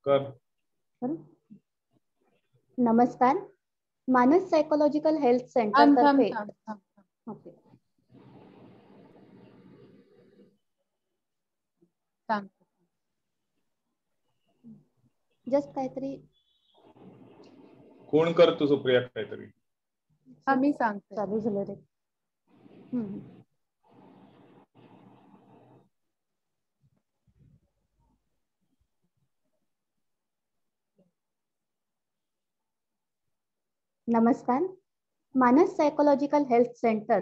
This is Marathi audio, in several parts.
कर. नमस्कार. मानस सायकोलॉजिकल हेल्थ सेंटर तर्फे ओके जस्ट काहीतरी कोण करतो सुप्रिया काहीतरी आम्ही सांगतो. चालू झालं रे. नमस्कार. मानस सायकोलॉजिकल हेल्थ सेंटर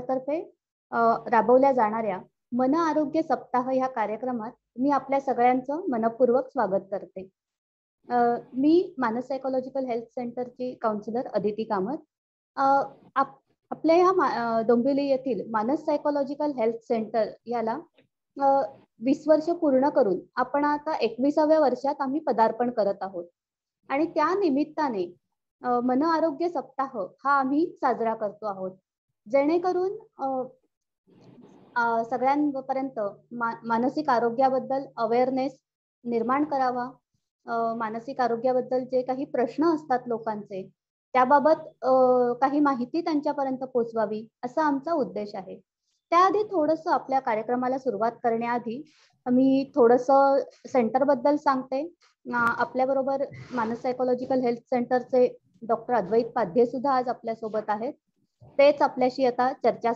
तर्फे राबवल्या जाणाऱ्या मन आरोग्य सप्ताह ह्या कार्यक्रमात मी आपल्या सगळ्यांचं मनपूर्वक स्वागत करते. मी मानस सायकोलॉजिकल हेल्थ सेंटरची काउन्सिलर अदिती कामत. आपल्या ह्या डोंबिवली येथील मानस सायकोलॉजिकल हेल्थ सेंटर याला 20 वर्ष पूर्ण करून आपण आता 21व्या वर्षात आम्ही पदार्पण करत आहोत आणि त्या निमित्ताने मन आरोग्य सप्ताह हा आम्ही साजरा करतो आहोत, जेणेकरून सगळ्यांपर्यंत मानसिक आरोग्याबद्दल अवेअरनेस निर्माण करावा. मानसिक आरोग्याबद्दल जे काही प्रश्न असतात लोकांचे त्याबाबत काही माहिती त्यांच्यापर्यंत पोहोचवावी असा आमचा उद्देश आहे. त्याआधी थोडंसं आपल्या कार्यक्रमाला सुरुवात करण्याआधी मी थोडंसं सेंटर बद्दल सांगते. आपल्याबरोबर मानस सायकोलॉजिकल हेल्थ सेंटरचे डॉक्टर अद्वैत पाध्ये सुद्धा आज आपल्या सोबत आहेत. तेच आपल्याशी आता चर्चा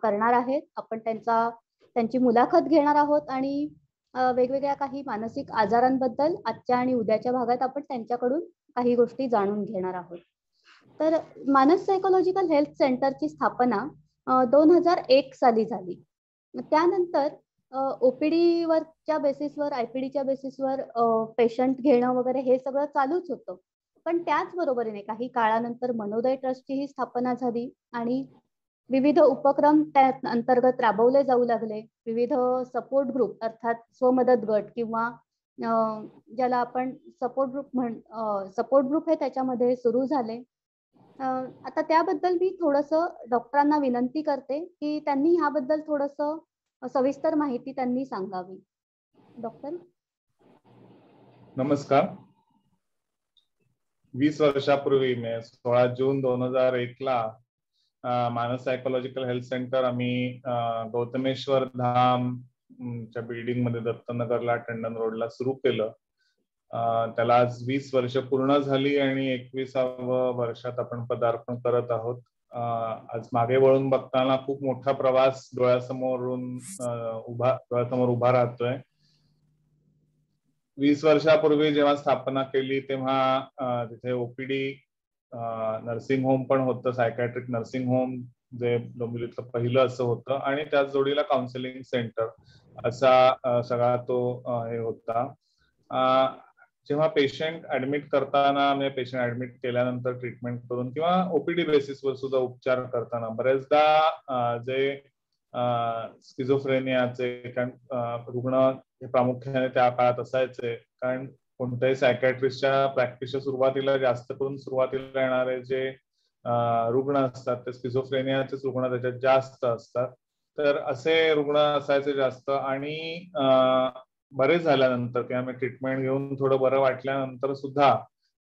करणार आहेत. आपण त्यांची मुलाखत घेणार आहोत आणि वेगवेगळ्या काही मानसिक आजारांबद्दल आजच्या आणि उद्याच्या भागात आपण त्यांच्याकडून काही गोष्टी जाणून घेणार आहोत. तर मानस सायकोलॉजिकल हेल्थ सेंटरची स्थापना 2001 साली झाली. त्यानंतर ओपीडी वरच्या बेसिसवर, आयपीडीच्या बेसिसवर पेशंट घेणं वगैरे हे सगळं चालूच होतं. पण त्याच बरोबरीने काही काळानंतर मनोदय ट्रस्टची ही स्थापना झाली आणि विविध उपक्रम त्या अंतर्गत राबवले जाऊ लागले. विविध सपोर्ट ग्रुप अर्थात स्वमदत गट किंवा ज्याला आपण सपोर्ट ग्रुप हे त्याच्यामध्ये सुरू झाले. आता त्याबद्दल मी थोडंसं डॉक्टरांना विनंती करते की त्यांनी ह्याबद्दल थोडंसं सविस्तर माहिती त्यांनी सांगावी. डॉक्टर. नमस्कार. 20 वर्षापूर्वी 16 जून 2001 ला मानस सायकोलॉजिकल हेल्थ सेंटर आम्ही गौतमेश्वर धाम च्या बिल्डिंग मध्ये दत्तनगरला टंडन रोडला सुरू केलं. त्याला आज 20 वर्ष पूर्ण झाली आणि 21व्या वर्षात आपण पदार्पण करत आहोत. आज मागे वळून बघताना खूप मोठा प्रवास डोळ्यासमोर उभा राहतोय. 20 वर्षापूर्वी जेव्हा स्थापना केली तेव्हा तिथे ओपीडी नर्सिंग होम पण होतं, सायकॅट्रिक नर्सिंग होम जे डोंबिवलीतलं पहिलं असं होतं आणि त्याच जोडीला काउन्सिलिंग सेंटर असा सगळा तो हे होता. जेव्हा पेशंट ऍडमिट करताना म्हणजे पेशंट ऍडमिट केल्यानंतर ट्रीटमेंट करून किंवा ओपीडी बेसिसवर सुद्धा उपचार करताना बरेचदा जे स्किझोफ्रेनियाचे रुग्ण प्रामुख्याने त्या काळात असायचे, कारण कोणत्याही सायकॅट्रिस्टच्या प्रॅक्टिसच्या सुरुवातीला जास्त करून सुरुवातीला येणारे जे रुग्ण असतात ते स्किझोफ्रेनियाचेच रुग्ण त्याच्यात जास्त असतात. तर असे रुग्ण असायचे जास्त आणि बरे झाल्यानंतर किंवा ट्रीटमेंट घेऊन थोडं बरं वाटल्यानंतर सुद्धा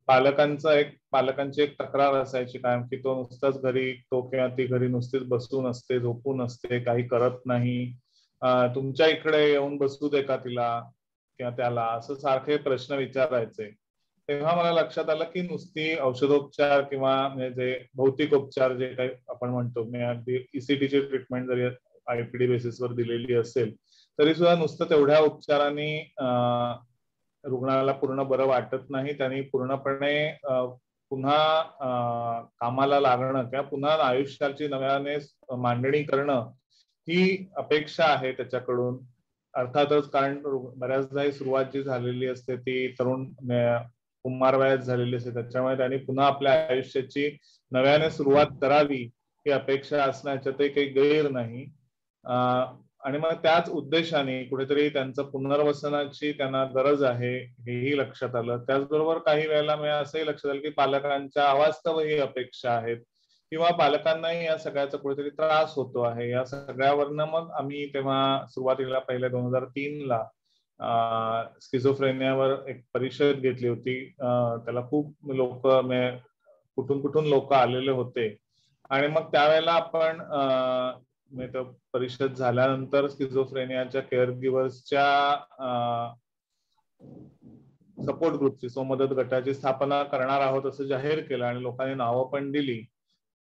पालकांची एक तक्रार असायची कायम की तो नुसताच घरी, तो किंवा ती घरी नुसतीच बसून असते, झोपून असते, काही करत नाही, तुमच्या इकडे येऊन बसू दे का तिला किंवा त्याला, असं सारखे प्रश्न विचारायचे. तेव्हा मला लक्षात आलं की नुसती औषधोपचार किंवा म्हणजे जे भौतिक उपचार जे काही आपण म्हणतो, अगदी ईसीटीची ट्रीटमेंट जरी आयपीडी बेसिसवर दिलेली असेल तरी सुद्धा नुसतं तेवढ्या उपचारांनी रुग्णाला पूर्ण बरं वाटत नाही. त्यांनी पूर्णपणे पुन्हा कामाला लागणं किंवा पुन्हा आयुष्याची नव्याने मांडणी करणं ही अपेक्षा आहे त्याच्याकडून. अर्थातच कारण बऱ्याचदा ही सुरुवात जी झालेली असते ती तरुण कुमार वयात झालेली असते, त्याच्यामुळे त्यांनी पुन्हा आपल्या आयुष्याची नव्याने सुरुवात करावी ही अपेक्षा असण्याच्यातही काही गैर नाही. आणि मग त्याच उद्देशाने कुठेतरी त्यांचं पुनर्वसनाची त्यांना गरज आहे हेही लक्षात आलं. त्याचबरोबर काही वेळेला मी असंही लक्षात आलं की पालकांच्या अवास्तवही अपेक्षा आहेत किंवा पालकांनाही या सगळ्याचा कुठेतरी त्रास होतो आहे. या सगळ्यावरनं मग आम्ही तेव्हा सुरुवातीला पहिल्या 2003 ला स्किझोफ्रेनियावर एक परिषद घेतली होती. त्याला खूप लोक कुठून लोक आलेले होते आणि मग त्यावेळेला आपण परिषद झाल्यानंतर स्किझोफ्रेनियाच्या केअर गिव्हर्सच्या सपोर्ट ग्रुपची मदत गटाची स्थापना करणार आहोत असं जाहीर केलं आणि लोकांनी नावं पण दिली.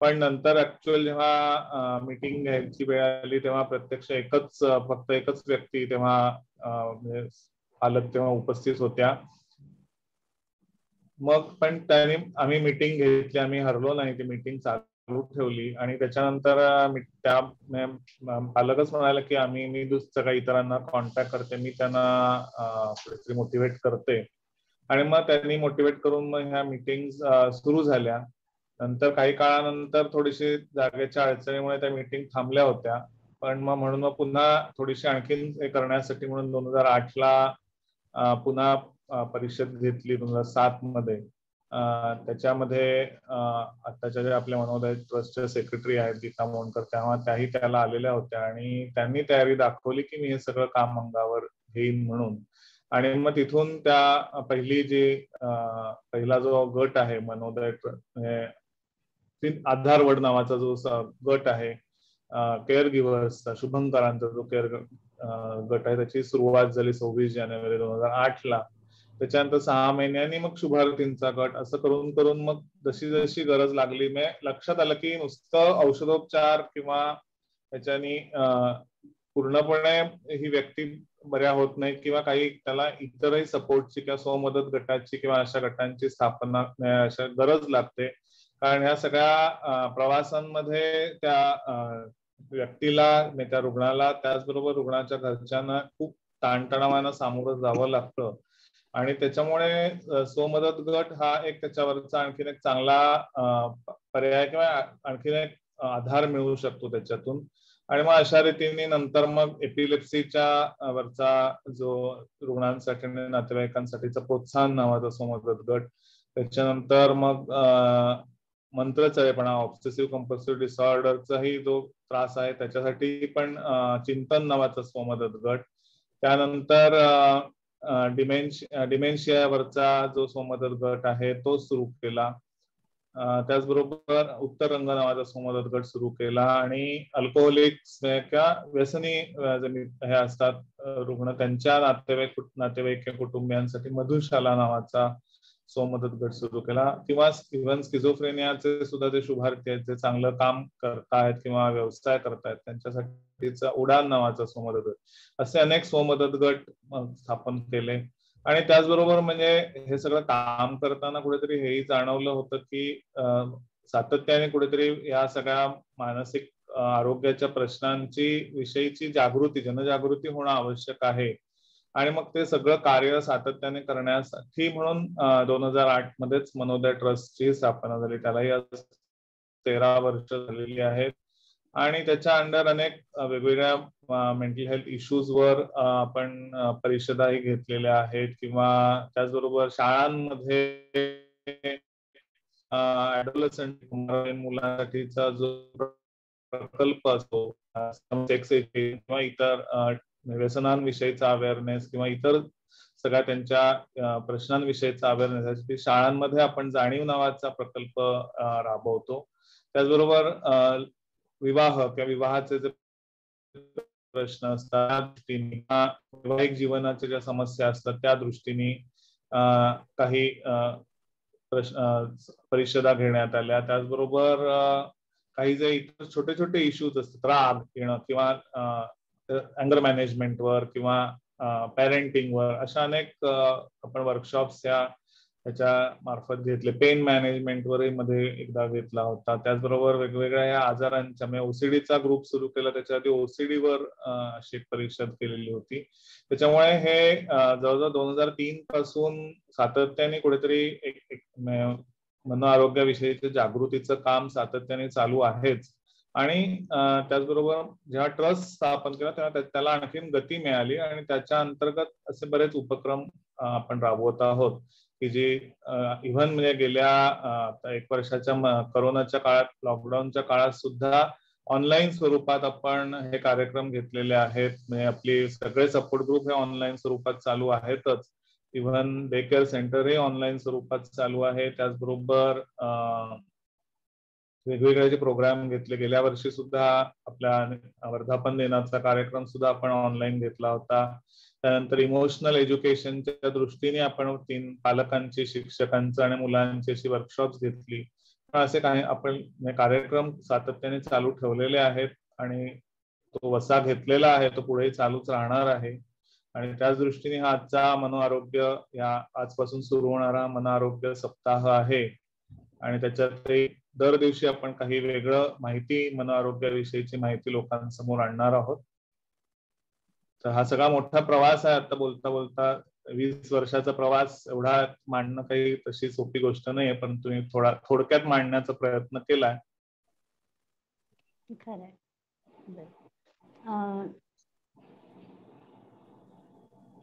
पण नंतर ऍक्च्युअल जेव्हा मीटिंग घ्यायची वेळ आली तेव्हा प्रत्यक्ष फक्त एकच व्यक्ती तेव्हा म्हणजे पालक तेव्हा उपस्थित होत्या. मग पण आम्ही मीटिंग घेतली, आम्ही हरलो नाही, ती मीटिंग चालू ठेवली आणि त्याच्यानंतर त्या पालकच म्हणाले की मी सगळ्या इतरांना कॉन्टॅक्ट करते, मी त्यांना मोटिवेट करते. आणि मग त्यांनी मोटिवेट करून मग ह्या मीटिंग सुरू झाल्या. नंतर काही काळानंतर थोडीशी जागेच्या अडचणीमुळे त्या मीटिंग थांबल्या होत्या. पण मग पुन्हा थोडीशी आणखीन हे करण्यासाठी म्हणून 2008ला पुन्हा परिषद घेतली 2007 मध्ये. त्याच्यामध्ये आताच्या जे आपल्या मनोदय ट्रस्टच्या सेक्रेटरी आहेत गीता मोहनकर, तेव्हा त्याही त्याला आलेल्या होत्या आणि त्यांनी तयारी दाखवली की मी हे सगळं काम अंगावर घेईन म्हणून. आणि मग तिथून त्या पहिला जो गट आहे मनोदय आधारवड नावाचा जो गट आहे केअर गिव्हर्सचा, शुभंकरांचा जो केअर गट आहे, त्याची सुरुवात झाली 26 जानेवारी 2008ला. त्याच्यानंतर 6 महिन्यांनी मग शुभारतींचा गट, असं करून मग जशी जशी गरज लागली लक्षात आलं की नुसतं औषधोपचार किंवा त्याच्यानी पूर्णपणे ही व्यक्ती बऱ्या होत नाही किंवा काही त्याला इतरही सपोर्टची किंवा स्वमदत गटाची किंवा अशा गटांची स्थापना अशा गरज लागते. कारण ह्या सगळ्या प्रवासांमध्ये त्या व्यक्तीला, त्या रुग्णाला, त्याचबरोबर रुग्णाच्या घरच्यांना खूप ताणतणावानं सामोरं जावं लागतं आणि त्याच्यामुळे स्वमदत गट हा एक त्याच्यावरचा आणखीन एक चांगला पर्याय किंवा आणखीन एक आधार मिळू शकतो त्याच्यातून. आणि मग अशा रीतीने नंतर मग एपिलेप्सीच्या वरचा जो रुग्णांसाठी आणि नातेवाईकांसाठीचा प्रोत्साहन नावाचा स्वमदत गट, त्याच्यानंतर मग मंत्रचयपणा, ऑब्सेसिव्ह कंपल्सिव्ह डिसऑर्डरचाही जो त्रास आहे त्याच्यासाठी पण चिंतन नावाचा स्वमदत गट, त्यानंतर डिमेन्शियावरचा जो स्वमदत गट आहे तो सुरू केला. त्याचबरोबर उत्तर रंग नावाचा स्वमदत गट सुरू केला आणि अल्कोहोलिक्स किंवा व्यसनी हे असतात रुग्ण, त्यांच्या नातेवाईक कुटुंबियांसाठी मधुशाला नावाचा स्वमदत गट सुरू केला. किंवा इव्हन स्किझोफ्रेनियाचे सुद्धा जे शुभार्थी आहेत, जे चांगलं काम करतायत किंवा व्यवसाय करतायत, त्यांच्यासाठीचा उडान नावाचा स्वमदत गट, असे अनेक स्वमदत गट स्थापन केले. आणि त्याचबरोबर म्हणजे हे सगळं काम करताना कुठेतरी हेही जाणवलं होतं की सातत्याने कुठेतरी या सगळ्या मानसिक आरोग्याच्या प्रश्नांची विषयीची जनजागृती होणं आवश्यक आहे. आणि मग ते सगळं कार्य सातत्याने करण्यासाठी म्हणून 2008 मध्येच मनोदय ट्रस्टची स्थापना झाली. त्यालाही 13 वर्ष झालेली आहेत आणि त्याच्या अंडर अनेक वेगवेगळ्या मेंटल हेल्थ इश्यूज वर आपण परिषदाही घेतलेल्या आहेत किंवा त्याचबरोबर शाळांमध्ये ऍडोलसंट मुलांसाठीचा जो प्रकल्प असतो, सेक्स किंवा इतर व्यसनांविषयीचा अवेअरनेस किंवा इतर सगळ्या त्यांच्या प्रश्नांविषयीचा अवेअरनेस यासाठी शाळांमध्ये आपण जाणीव नावाचा प्रकल्प राबवतो. त्याचबरोबर विवाह किंवा विवाहाचे जे प्रश्न असतात, वैवाहिक जीवनाच्या ज्या समस्या असतात त्या दृष्टीने काही परिषदा घेण्यात आल्या. त्याचबरोबर काही जे इतर छोटे छोटे इश्यूज असतात, राग येणं किंवा अँगर मॅनेजमेंटवर किंवा पॅरेंटिंगवर, अशा अनेक आपण वर्कशॉप्स त्याच्या मार्फत घेतले. पेन मॅनेजमेंटवरही मध्ये एकदा घेतला होता. त्याचबरोबर वेगवेगळ्या या आजारांच्या म्हणजे ओसीडीचा ग्रुप सुरू केला, त्याच्या आधी ओसीडीवर अशी एक परिषद केलेली होती. त्याच्यामुळे हे जवळजवळ 2003 पासून सातत्याने कुठेतरी एक मन आरोग्याविषयीचे जागृतीचं काम सातत्याने चालू आहेच. आणि त्याचबरोबर जेव्हा ट्रस्ट स्थापन केला तेव्हा त्याला आणखीन गती मिळाली आणि त्याच्या अंतर्गत असे बरेच उपक्रम आपण राबवत आहोत की जे इव्हन म्हणजे गेल्या 1 वर्षाच्या कोरोनाच्या काळात, लॉकडाऊनच्या काळात सुद्धा ऑनलाईन स्वरूपात आपण हे कार्यक्रम घेतलेले आहेत. म्हणजे आपली सगळे सपोर्ट ग्रुप हे ऑनलाईन स्वरूपात चालू आहेतच. इव्हन डे केअर सेंटर हे ऑनलाईन स्वरूपात चालू आहे. त्याचबरोबर वेगवेगळे जे प्रोग्राम घेतले, गेल्या वर्षी सुद्धा आपल्या वर्धापन दिनाचा कार्यक्रम सुद्धा आपण ऑनलाईन घेतला होता. त्यानंतर इमोशनल एज्युकेशनच्या दृष्टीने आपण 3 पालकांची, शिक्षकांचं आणि मुलांची अशी वर्कशॉप्स घेतली. असे काही आपण कार्यक्रम सातत्याने चालू ठेवलेले आहेत आणि तो वसा घेतलेला आहे, तो पुढे चालूच राहणार आहे. आणि त्याच दृष्टीने हा आजचा मनोआरोग्य, या आजपासून सुरू होणारा मनोआरोग्य सप्ताह आहे. आणि त्याच्यात दर दिवशी आपण काही वेगळं माहिती, मनोआरोग्याविषयीची माहिती लोकांसमोर आणणार आहोत. तर हा सगळा मोठा प्रवास आहे. आता बोलता बोलता 20 वर्षाचा प्रवास एवढा मांडणं काही तशी सोपी गोष्ट नाही, परंतु मी थोडक्यात मांडण्याचा प्रयत्न केलाय. खरंय.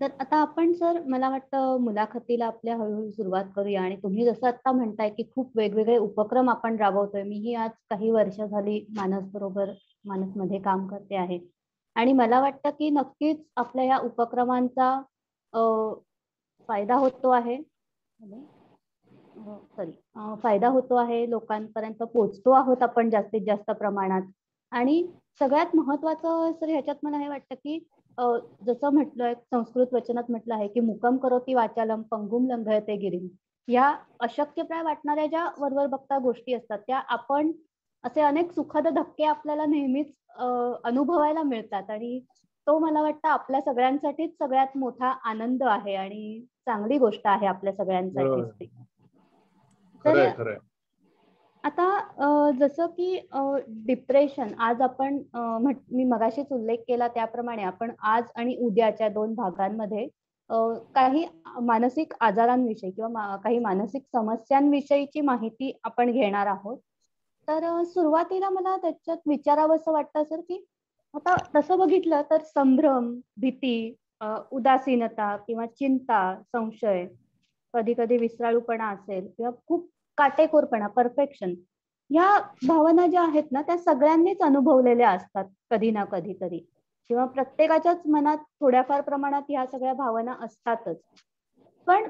तर आता आपण सर, मला वाटतं मुलाखतीला आपल्या हळूहळू सुरुवात करूया. आणि तुम्ही जसं आता म्हणताय की खूप वेगवेगळे उपक्रम आपण राबवतोय. मीही आज काही वर्ष झाली मानसमध्ये काम करते आहे. आणि मला वाटतं की नक्कीच आपल्या या उपक्रमांचा फायदा होतो आहे. फायदा होतो आहे, लोकांपर्यंत पोहोचतो आहोत आपण जास्तीत जास्त प्रमाणात. आणि सगळ्यात महत्वाचं सर ह्याच्यात मला हे वाटतं की जसं म्हटलंय, संस्कृत वचनात म्हटलं आहे की मुकम करोति वाचालम पंगुम लंघयते गिरिम. या अशक्यप्राय वाटणाऱ्या ज्या वरवर बघता गोष्टी असतात, त्या आपण असे अनेक सुखद धक्के आपल्याला नेहमीच अनुभवायला मिळतात. आणि तो मला वाटतं आपल्या सगळ्यांसाठीच सगळ्यात मोठा आनंद आहे आणि चांगली गोष्ट आहे आपल्या सगळ्यांसाठीच ती. तर आता जसं की डिप्रेशन, आज आपण मी मगाशीच उल्लेख केला त्याप्रमाणे आपण आज आणि उद्याच्या 2 भागांमध्ये काही मानसिक आजारांविषयी किंवा काही मानसिक समस्यांविषयीची माहिती आपण घेणार आहोत. तर सुरुवातीला मला त्याच्यात विचारावंसं वाटतं सर की आता तसं बघितलं तर संभ्रम, भीती, उदासीनता किंवा चिंता, संशय, कधी कधी विसराळूपणा असेल किंवा खूप काटेकोरपणा, परफेक्शन, या भावना ज्या आहेत ना, त्या सगळ्यांनीच अनुभवलेल्या असतात कधी ना कधीतरी, किंवा प्रत्येकाच्याच मनात थोड्याफार प्रमाणात ह्या सगळ्या भावना असतातच. पण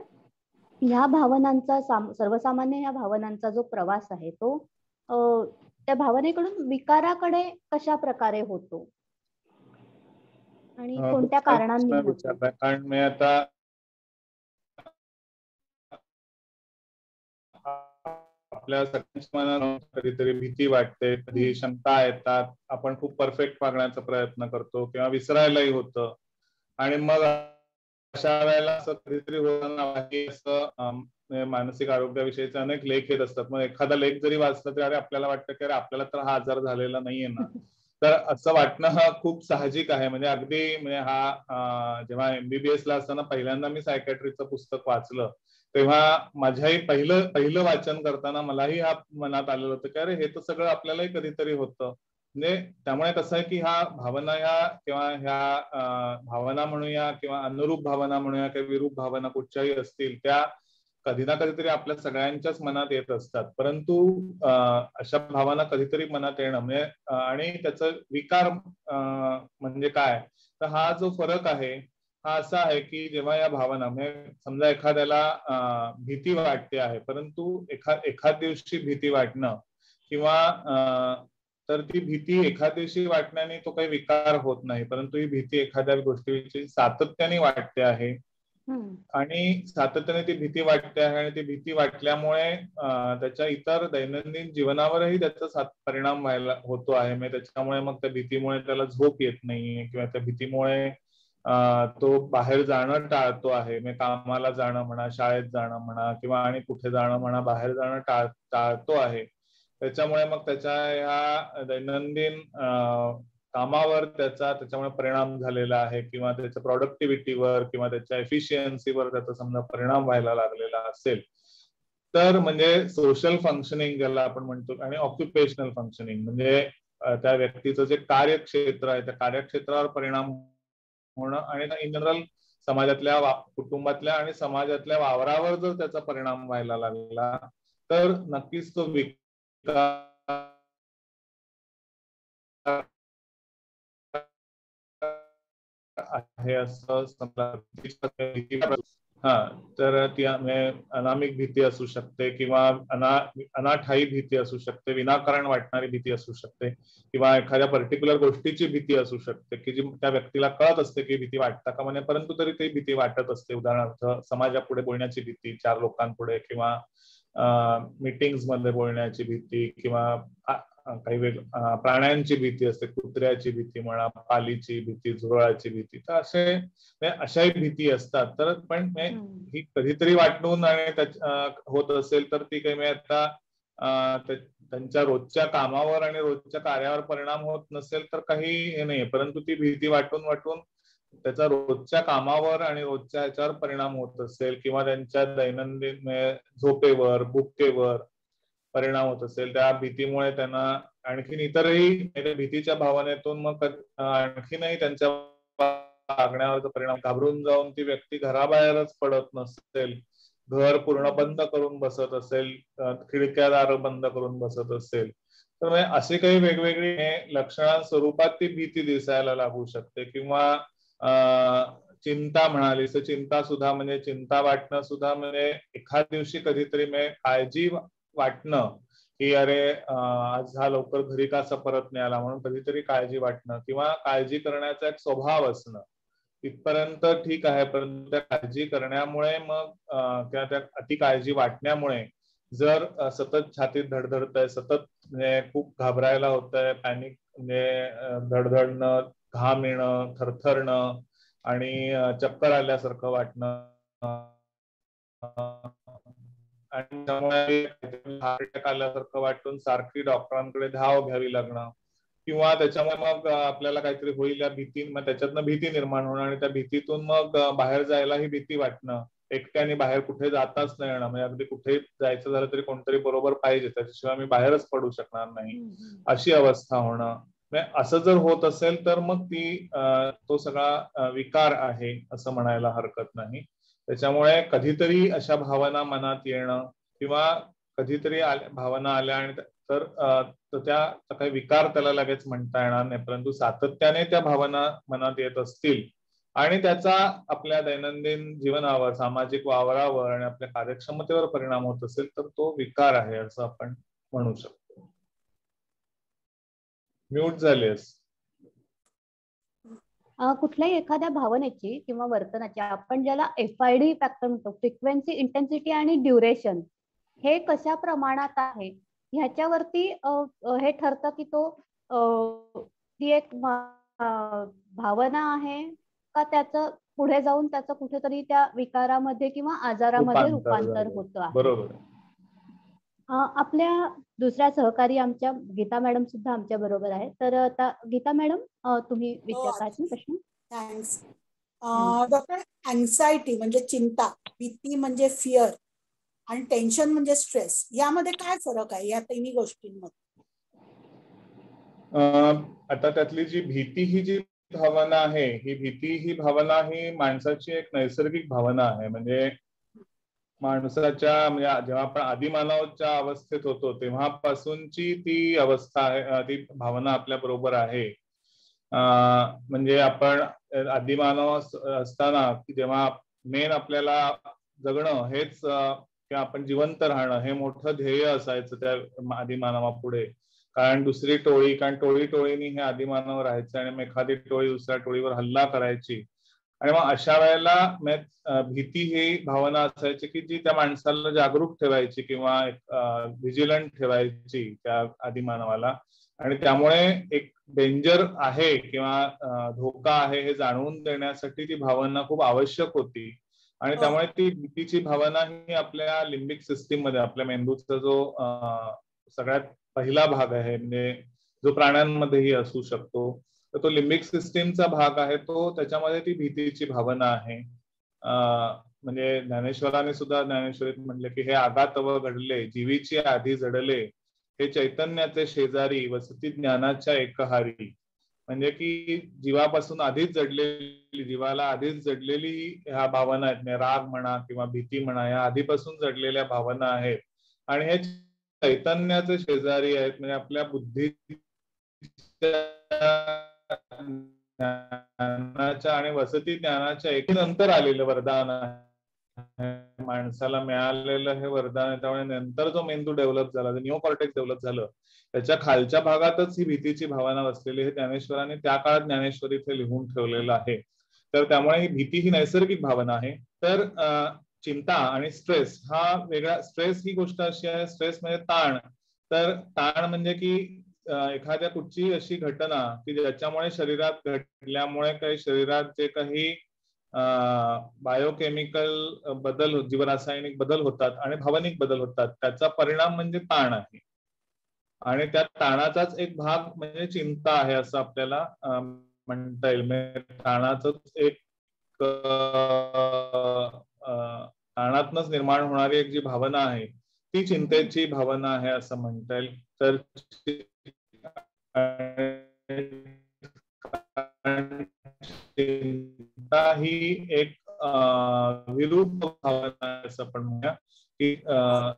ह्या भावनांचा सर्वसामान्य ह्या भावनांचा जो प्रवास आहे तो त्या भावनेकडून विकाराकडे कशा प्रकारे होतो आणि कोणत्या कारणांनी होतो? कारण मी आता आपल्या सगळ्यांच्या मनात कधीतरी भीती वाटते, कधी शंका येतात, आपण खूप परफेक्ट वागण्याचा प्रयत्न करतो किंवा विसरायलाही होतं. आणि मग अशा वेळेला असं कधीतरी असं मानसिक आरोग्याविषयीचे अनेक लेख येत असतात. मग एखादा लेख जरी वाचला तरी आपल्याला वाटतं की अरे आपल्याला तर हा आजार झालेला नाहीये ना. तर असं वाटणं हा खूप साहजिक आहे. म्हणजे अगदी म्हणजे हा जेव्हा MBBS ला असताना पहिल्यांदा मी सायकॅट्रीचं पुस्तक वाचलं, तेव्हा माझ्याही पहिलं वाचन करताना मलाही हा मनात आलेलं होतं की अरे हे तर सगळं आपल्यालाही कधीतरी होतं. म्हणजे त्यामुळे कसं आहे की ह्या भावना किंवा ह्या भावना म्हणूया किंवा अनुरूप भावना म्हणूया किंवा विरूप भावना कुठच्याही असतील, त्या कधी ना कधीतरी आपल्या सगळ्यांच्याच मनात येत असतात. परंतु अशा भावना कधीतरी मनात येणं म्हणजे आणि त्याचा विकार म्हणजे काय, तर हा जो फरक आहे हा असा आहे की जेव्हा या भावना म्हणजे समजा एखाद्याला भीती वाटते आहे, परंतु एखाद दिवशी भीती वाटणं किंवा तर ती भीती एखाद दिवशी वाटण्याने तो काही विकार होत नाही, परंतु ही भीती एखाद्या गोष्टीची सातत्याने वाटते आहे आणि सातत्याने ती भीती वाटते आहे आणि ती भीती वाटल्यामुळे त्याच्या इतर दैनंदिन जीवनावरही त्याचा परिणाम व्हायला होतो आहे. म्हणजे त्याच्यामुळे मग त्या भीतीमुळे त्याला झोप येत नाहीये किंवा त्या भीतीमुळे तो बाहेर जाणं टाळतो आहे. म्हणजे कामाला जाणं म्हणा, शाळेत जाणं म्हणा किंवा आणि कुठे जाणं म्हणा, बाहेर जाणं टाळतो आहे. त्याच्यामुळे मग त्याच्या ह्या दैनंदिन कामावर त्याच्यामुळे परिणाम झालेला आहे किंवा त्याच्या प्रोडक्टिव्हिटीवर किंवा त्याच्या एफिशियन्सीवर त्याचा समजा परिणाम व्हायला लागलेला असेल, तर म्हणजे सोशल फंक्शनिंग ज्याला आपण म्हणतो आणि ऑक्युपेशनल फंक्शनिंग म्हणजे त्या व्यक्तीचं जे कार्यक्षेत्र आहे त्या कार्यक्षेत्रावर परिणाम होणं आणि इन जनरल समाजातल्या, कुटुंबातल्या आणि समाजातल्या वावरावर जर त्याचा परिणाम व्हायला लागला तर नक्कीच तो विकार आहे असं समजा. हा, तर ती अनामिक भीती असू शकते किंवा अनाठायी भीती असू शकते, विनाकारण वाटणारी भीती असू शकते, किंवा एखाद्या पर्टिक्युलर गोष्टीची भीती असू शकते की जी त्या व्यक्तीला कळत असते की भीती वाटता का म्हणे, परंतु तरी ती भीती वाटत असते. उदाहरणार्थ समाजापुढे बोलण्याची भीती, 4 लोकांपुढे, किंवा मीटिंग्स मध्ये बोलण्याची भीती, किंवा काही प्राण्यांची भीती असते, कुत्र्याची भीती म्हणा, पालीची भीती, झुरळाची भीती. तर अशाही भीती असतात. तर पण ही कधीतरी वाटून आणि होत असेल तर ती काही आता त्यांच्या रोजच्या कामावर आणि रोजच्या कार्यावर परिणाम होत नसेल तर काही हे नाही, परंतु ती भीती वाटून वाटून त्याचा रोजच्या कामावर आणि रोजच्या ह्याच्यावर परिणाम होत असेल, किंवा त्यांच्या दैनंदिन झोपेवर, भुकेवर परिणाम होत असेल, त्या भीतीमुळे त्यांना आणखीन इतरही भीतीच्या भावनेतून मग आणखीनही त्यांच्या वागण्यावरचा परिणाम, घाबरून जाऊन ती व्यक्ती घराबाहेरच पडत नसेल, घर पूर्ण बंद करून बसत असेल, खिडक्यादार बंद करून बसत असेल, तर असे काही वेगवेगळी लक्षणा स्वरूपात ती भीती दिसायला लागू शकते. किंवा चिंता म्हणालीस तर चिंता सुद्धा म्हणजे चिंता वाटणं सुद्धा म्हणजे एखाद दिवशी कधीतरी काळजी वाटणं की अरे आज हा लवकर घरी का परत नाही आला म्हणून कधीतरी काळजी वाटणं, किंवा काळजी करण्याचा एक स्वभाव असणं, इथपर्यंत ठीक आहे. परंतु त्या काळजी करण्यामुळे मग त्या अति काळजी वाटण्यामुळे जर सतत छातीत धडधडत आहे, सतत म्हणजे खूप घाबरायला होत आहे, पॅनिक म्हणजे धडधडणं, घाम येणं, थरथरणं आणि चक्कर आल्यासारखं वाटणं, आणि त्यामुळे हार्ट अटॅक आल्यासारखं वाटून सारखी डॉक्टरांकडे धाव घ्यावी लागणं, किंवा त्याच्यामुळे मग आपल्याला काहीतरी होईल या भीती, मग त्याच्यातनं भीती निर्माण होणं आणि त्या भीतीतून मग बाहेर जायलाही भीती वाटणं, एकट्याने बाहेर कुठे जाताच नाही येणं, म्हणजे अगदी कुठे जायचं झालं तरी कोणतरी बरोबर पाहिजे, त्याच्याशिवाय मी बाहेरच पडू शकणार नाही, अशी अवस्था होणं. असं जर होत असेल तर मग तो सगळा विकार आहे असं म्हणायला हरकत नाही. त्याच्यामुळे कधीतरी अशा भावना मनात येणं, किंवा कधीतरी भावना आल्या आणि तर त्या काही विकार त्याला लगेच म्हणता येणार नाही, परंतु सातत्याने त्या भावना मनात येत असतील आणि त्याचा आपल्या दैनंदिन जीवनावर, सामाजिक वावरावर आणि आपल्या कार्यक्षमतेवर परिणाम होत असेल तर तो विकार आहे असं आपण म्हणू शकतो. म्यूट झालेस. कुठल्याही एखाद्या भावनेची किंवा वर्तनाची आपण ज्याला FID फॅक्टर म्हणतो, फ्रिक्वेन्सी, इंटेन्सिटी आणि ड्युरेशन, हे कशा प्रमाणात आहे ह्याच्यावरती हे ठरतं की ती एक भावना आहे का त्याचं पुढे जाऊन त्याचं कुठेतरी त्या विकारामध्ये किंवा आजारामध्ये रूपांतर होतं आहे. बरोबर. आपल्या दुसऱ्या सहकारी आमच्या गीता मॅडम सुद्धा आमच्या बरोबर आहे. तर आता गीता मॅडम तुम्ही विचारता प्रश्न. थँक्स. डॉक्टर, अँक्सायटी म्हणजे चिंता, भीती म्हणजे फिअर आणि टेन्शन म्हणजे स्ट्रेस, यामध्ये काय फरक आहे या तिन्ही गोष्टींमध्ये? आता त्यातली जी भीती ही जी भावना आहे, ही भीती ही भावना ही माणसाची एक नैसर्गिक भावना आहे. म्हणजे माणसाच्या म्हणजे जेव्हा आपण आदिमानवाच्या अवस्थेत होतो तेव्हापासूनची ती अवस्था आहे, ती भावना आपल्या बरोबर आहे. म्हणजे आपण आदिमानव असताना जेव्हा मेन आपल्याला जगणं हेच किंवा आपण जिवंत राहणं हे मोठं ध्येय असायचं त्या आदिमानवापुढे. कारण दुसरी टोळी, कारण टोळीने हे आदिमानव राहायचे आणि मग एखादी टोळी दुसऱ्या टोळीवर हल्ला करायची, आणि मग अशा वेळेला भीती ही भावना असायची की जी त्या माणसाला जागरूक ठेवायची किंवा व्हिजिलंट ठेवायची त्या आदिमानवाला, आणि त्यामुळे एक डेंजर आहे किंवा धोका आहे हे जाणवून देण्यासाठी ती भावना खूप आवश्यक होती. आणि त्यामुळे ती भीतीची भावना ही आपल्या लिंबिक सिस्टीम मध्ये, आपल्या मेंदूचा जो सगळ्यात पहिला भाग आहे, म्हणजे जो प्राण्यांमध्येही असू शकतो, तर तो लिंबिक सिस्टीमचा भाग आहे, तो त्याच्यामध्ये ती भीतीची भावना आहे. म्हणजे ज्ञानेश्वराने सुद्धा ज्ञानेश्वरीत म्हटले की हे आगातव घडले, जीवीची आधी जडले, हे चैतन्याचे शेजारी, वसती ज्ञानाच्या एकहारी. म्हणजे की जीवापासून आधीच जडलेली, जीवाला आधीच जडलेली ह्या भावना आहेत, राग म्हणा किंवा भीती म्हणा, या आधीपासून जडलेल्या भावना आहेत आणि हे चैतन्याचे शेजारी आहेत. म्हणजे आपल्या बुद्धी ज्ञानाच्या आणि वसती ज्ञानाच्या एकीनंतर आलेलं वरदान आहे, माणसाला मिळालेलं हे वरदान आहे. त्यामुळे नंतर जो मेंदू डेव्हलप झाला, निओ कॉर्टेक्स डेव्हलप झालं, त्याच्या खालच्या भागातच ही भीतीची भावना बसलेली आहे. ज्ञानेश्वरांनी त्या काळात ज्ञानेश्वरी इथे लिहून ठेवलेलं आहे. तर त्यामुळे ही भीती ही नैसर्गिक भावना आहे. तर चिंता आणि स्ट्रेस हा वेगळा. स्ट्रेस ही गोष्ट अशी आहे, स्ट्रेस म्हणजे ताण. तर ताण म्हणजे की एखाद्या कुठची अशी घटना की ज्याच्यामुळे शरीरात घडल्यामुळे काही शरीरात जे काही बायोकेमिकल बदल, जीवरासायनिक बदल होतात आणि भावनिक बदल होतात, त्याचा परिणाम म्हणजे ताण आहे. आणि त्या ताणाचाच एक भाग म्हणजे चिंता आहे असं आपल्याला म्हणता येईल. ताणाचंच एक ताणातनच निर्माण होणारी एक जी भावना आहे ती चिंतेची भावना आहे असं म्हणता येईल. तर चिंता ही एक विरूद्ध भावना असं आपण म्हणूया की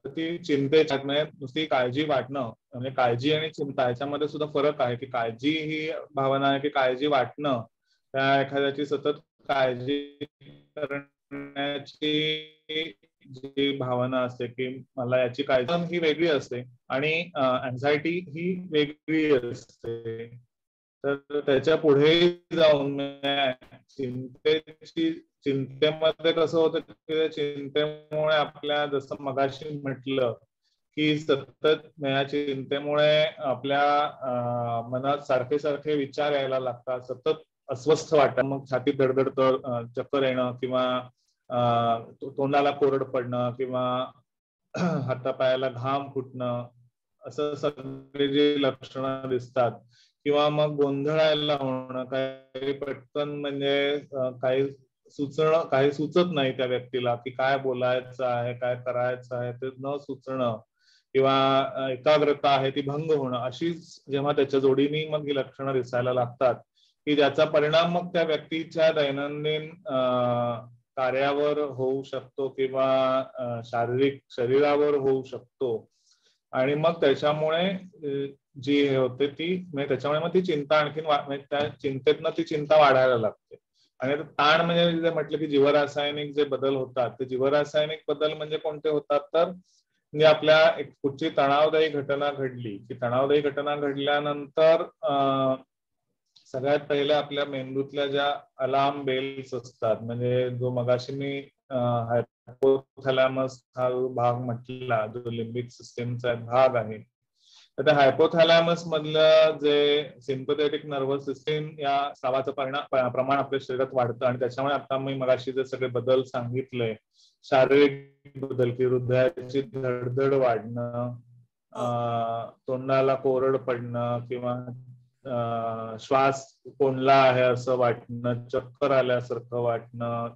ती चिंतेच्या नुसती काळजी वाटणं, म्हणजे काळजी आणि चिंता याच्यामध्ये सुद्धा फरक आहे. की काळजी ही भावना आहे की काळजी वाटणं, त्या एखाद्याची सतत काळजी करण्याची जी भावना असते की मला याची काळजी, ही वेगळी असते. आणि अँझायटी ही वेगळी असते. तर त्याच्या पुढे जाऊन चिंतेमध्ये कसं होतं की चिंतेमुळे आपल्या, जसं मगाशी म्हटलं की सतत या चिंतेमुळे आपल्या मनात सारखे सारखे विचार यायला लागतात, सतत अस्वस्थ वाटतं, मग छातीत धडधडतं, चक्कर येणं किंवा तोंडाला कोरड पडणं किंवा हातापायाला घाम फुटणं, असं सगळे जे लक्षणं दिसतात. किंवा मग गोंधळायला होणं, काही पटकन म्हणजे काही सुचत नाही त्या व्यक्तीला की काय बोलायचं आहे, काय करायचं आहे ते न सुचणं, किंवा एकाग्रता आहे ती भंग होणं, अशीच जेव्हा त्याच्या जोडीने मग ही लक्षणं दिसायला लागतात की ज्याचा परिणाम मग त्या व्यक्तीच्या दैनंदिन कार्यावर होऊ शकतो किंवा शारीरिक शरीरावर होऊ शकतो. आणि मग त्याच्यामुळे जी हे होते ती, म्हणजे त्याच्यामुळे मग ती चिंता आणखीन त्या चिंतेतनं ती चिंता वाढायला लागते. आणि ताण म्हणजे म्हटलं की जीवरासायनिक जे बदल होतात, ते जीवरासायनिक बदल म्हणजे कोणते होतात, तर म्हणजे आपल्या एक कुठची तणावदायी घटना घडली की तणावदायी घटना घडल्यानंतर सगळ्यात पहिले आपल्या मेंदूतल्या ज्या अलार्म बेल्स असतात, म्हणजे जो मगाशी मी हायपोथॅलॅमस हा भाग म्हटला, जो लिम्बिक सिस्टीमचा भाग आहे, तर त्या हायपोथॅलॅमस मधलं जे सिम्पथेटिक नर्वस सिस्टीम या स्रावाचं प्रमाण आपल्या शरीरात वाढतं. आणि त्याच्यामुळे आता मी मगाशी जे सगळे बदल सांगितले, शारीरिक बदल की हृदयाची धडधड वाढणं, तोंडाला कोरड पडणं किंवा श्वास कोंडला आहे असं वाटणं, चक्कर आल्यासारखं वाटणं,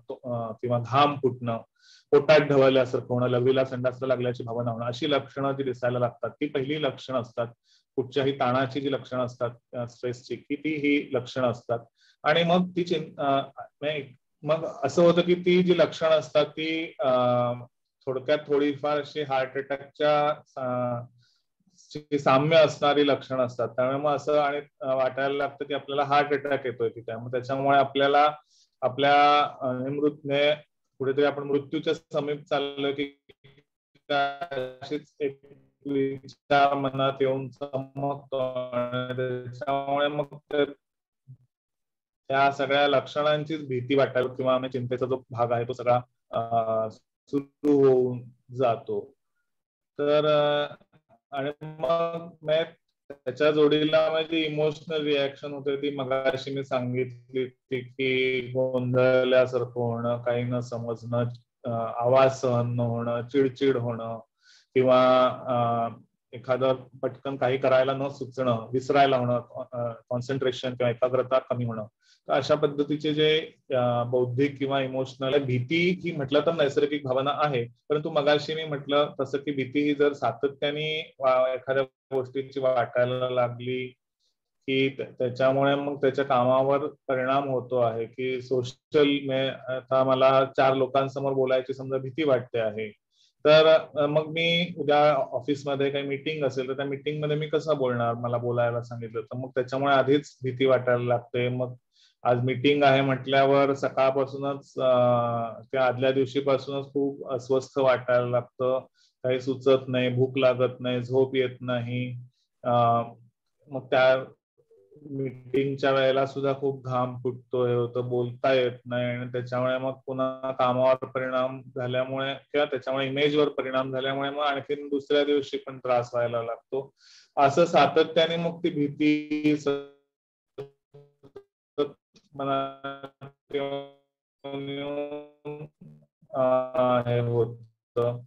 किंवा घाम फुटणं, पोटात ढवळल्यासारखं होणं, लघवीला संडासला लागल्याची भावना होणं, अशी लक्षणं जी दिसायला लागतात ती पहिली लक्षणं असतात. कुठच्याही ताणाची जी लक्षणं असतात, स्ट्रेसची, ती ही लक्षणं असतात. आणि मग ती मग असं होतं की ती जी लक्षणं असतात ती थोडक्यात थोडीफार अशी हार्ट अटॅकच्या साम्य असणारी लक्षणं असतात. त्यामुळे मग असं आणि वाटायला लागतं की आपल्याला हार्ट अटॅक येतोय की त्यामुळे त्याच्यामुळे आपल्याला आपल्या मृत्यूने कुठेतरी आपण मृत्यूच्या समीप चाललो की अशीच एक विचार मनात येऊन चमकतो. त्याच्यामुळे मग त्या सगळ्या लक्षणांचीच भीती वाटायला किंवा चिंतेचा जो भाग आहे तो सगळा सुरू होऊन जातो. तर आणि मग त्याच्या जोडीला माझी इमोशनल रिॲक्शन होते ती मगाशी मी सांगितली की गोंधळल्यासारखं होणं, काही न समजणं, आवाज सहन न होणं, चिडचिड होणं, किंवा एखादं पटकन काही करायला न सुचणं, विसरायला होणं, कॉन्सन्ट्रेशन किंवा एकाग्रता कमी होणं. तर अशा पद्धतीचे जे बौद्धिक किंवा इमोशनल, भीती ही म्हटलं तर नैसर्गिक भावना आहे, परंतु मगाशी मी म्हटलं तसं की भीती ही जर सातत्याने एखाद्या गोष्टीची वाटायला लागली की त्याच्यामुळे मग त्याच्या कामावर परिणाम होतो आहे. की सोशल, आता मला 4 लोकांसमोर बोलायची समजा भीती वाटते आहे, तर मग मी उद्या ऑफिसमध्ये काही मीटिंग असेल तर त्या मीटिंग मध्ये मी कसं बोलणार, मला बोलायला सांगितलं तर मग त्याच्यामुळे आधीच भीती वाटायला लागते. मग आज मीटिंग आहे म्हटल्यावर सकाळपासूनच त्या आदल्या दिवशीपासूनच खूप अस्वस्थ वाटायला लागतं, काही सुचत नाही, भूक लागत नाही, झोप येत नाही. मग त्या मीटिंगच्या वेळेला सुद्धा खूप घाम फुटतोय होतं, बोलता येत नाही आणि त्याच्यामुळे मग पुन्हा कामावर परिणाम झाल्यामुळे किंवा त्याच्यामुळे इमेजवर परिणाम झाल्यामुळे मग आणखीन दुसऱ्या दिवशी पण त्रास व्हायला लागतो. असं सातत्याने मग ती भीती हे होतं.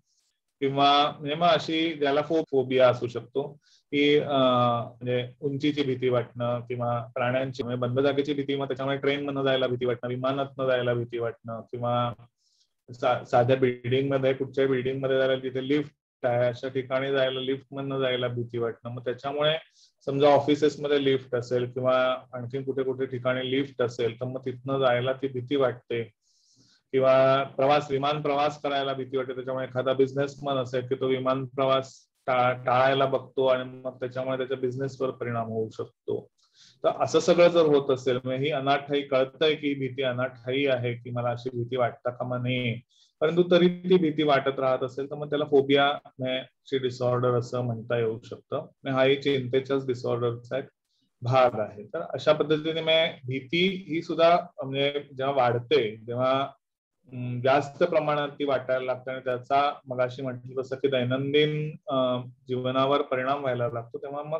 किंवा म्हणजे मग अशी ज्याला फोबिया असू शकतो की म्हणजे उंचीची भीती वाटणं किंवा प्राण्यांची म्हणजे बंद जागेची भीती, मग त्याच्यामुळे ट्रेन मधनं जायला भीती वाटणं, विमानातनं जायला भीती वाटणं किंवा साध्या बिल्डिंग मध्ये कुठच्याही बिल्डिंग मध्ये जायला तिथे लिफ्ट आहे अशा ठिकाणी जायला लिफ्ट मधनं जायला भीती वाटणं. मग त्याच्यामुळे समजा ऑफिसेस मध्ये लिफ्ट असेल किंवा आणखी कुठे कुठे ठिकाणी लिफ्ट असेल तर मग तिथनं जायला ती भीती वाटते. किंवा विमान प्रवास करायला भीती वाटते, त्याच्यामुळे एखादा बिझनेसमन असेल की तो विमान प्रवास टाळायला बघतो आणि मग त्याच्यामुळे त्याच्या बिझनेसवर परिणाम होऊ शकतो. तर असं सगळं जर होत असेल म्हणजे ही अनाठाई, कळतंय की भीती अनाठाई आहे की मला अशी भीती वाटता कामा नये, परंतु तरी ती भीती वाटत राहत असेल तर मग त्याला फोबिया डिसऑर्डर असं म्हणता येऊ शकतं. हाही चिंतेच्याच डिसऑर्डरचा एक भाग आहे. तर अशा पद्धतीने भीती ही सुद्धा म्हणजे जेव्हा वाढते तेव्हा जास्त प्रमाणात ती वाटायला लागते आणि त्याचा मगाशी म्हटलं तसं की दैनंदिन जीवनावर परिणाम व्हायला लागतो, तेव्हा मग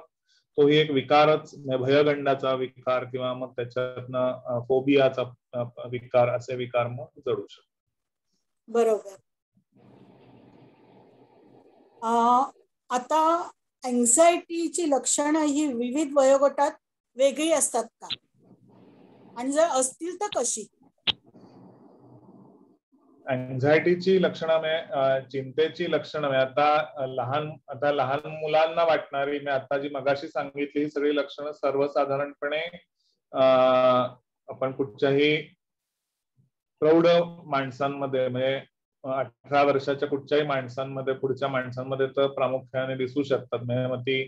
तोही एक विकारच, भयगंडाचा विकार किंवा मग त्याच्यातनं फोबियाचा विकार, असे विकार मग जडू शकतो. बरोबर. आता अँक्झायटीची लक्षणं ही विविध वयोगटात वेगळी असतात का, आणि जर असतील तर कशी? अँक्झायटीची लक्षणं चिंतेची लक्षणं आता लहान मुलांना वाटणारी, मी आता जी मगाशी सांगितली ही सगळी लक्षणं सर्वसाधारणपणे आपण कुठच्याही प्रौढ माणसांमध्ये म्हणजे 18 वर्षाच्या कुठच्याही माणसांमध्ये, पुढच्या माणसांमध्ये तर प्रामुख्याने दिसू शकतात. म्हणजे मग ती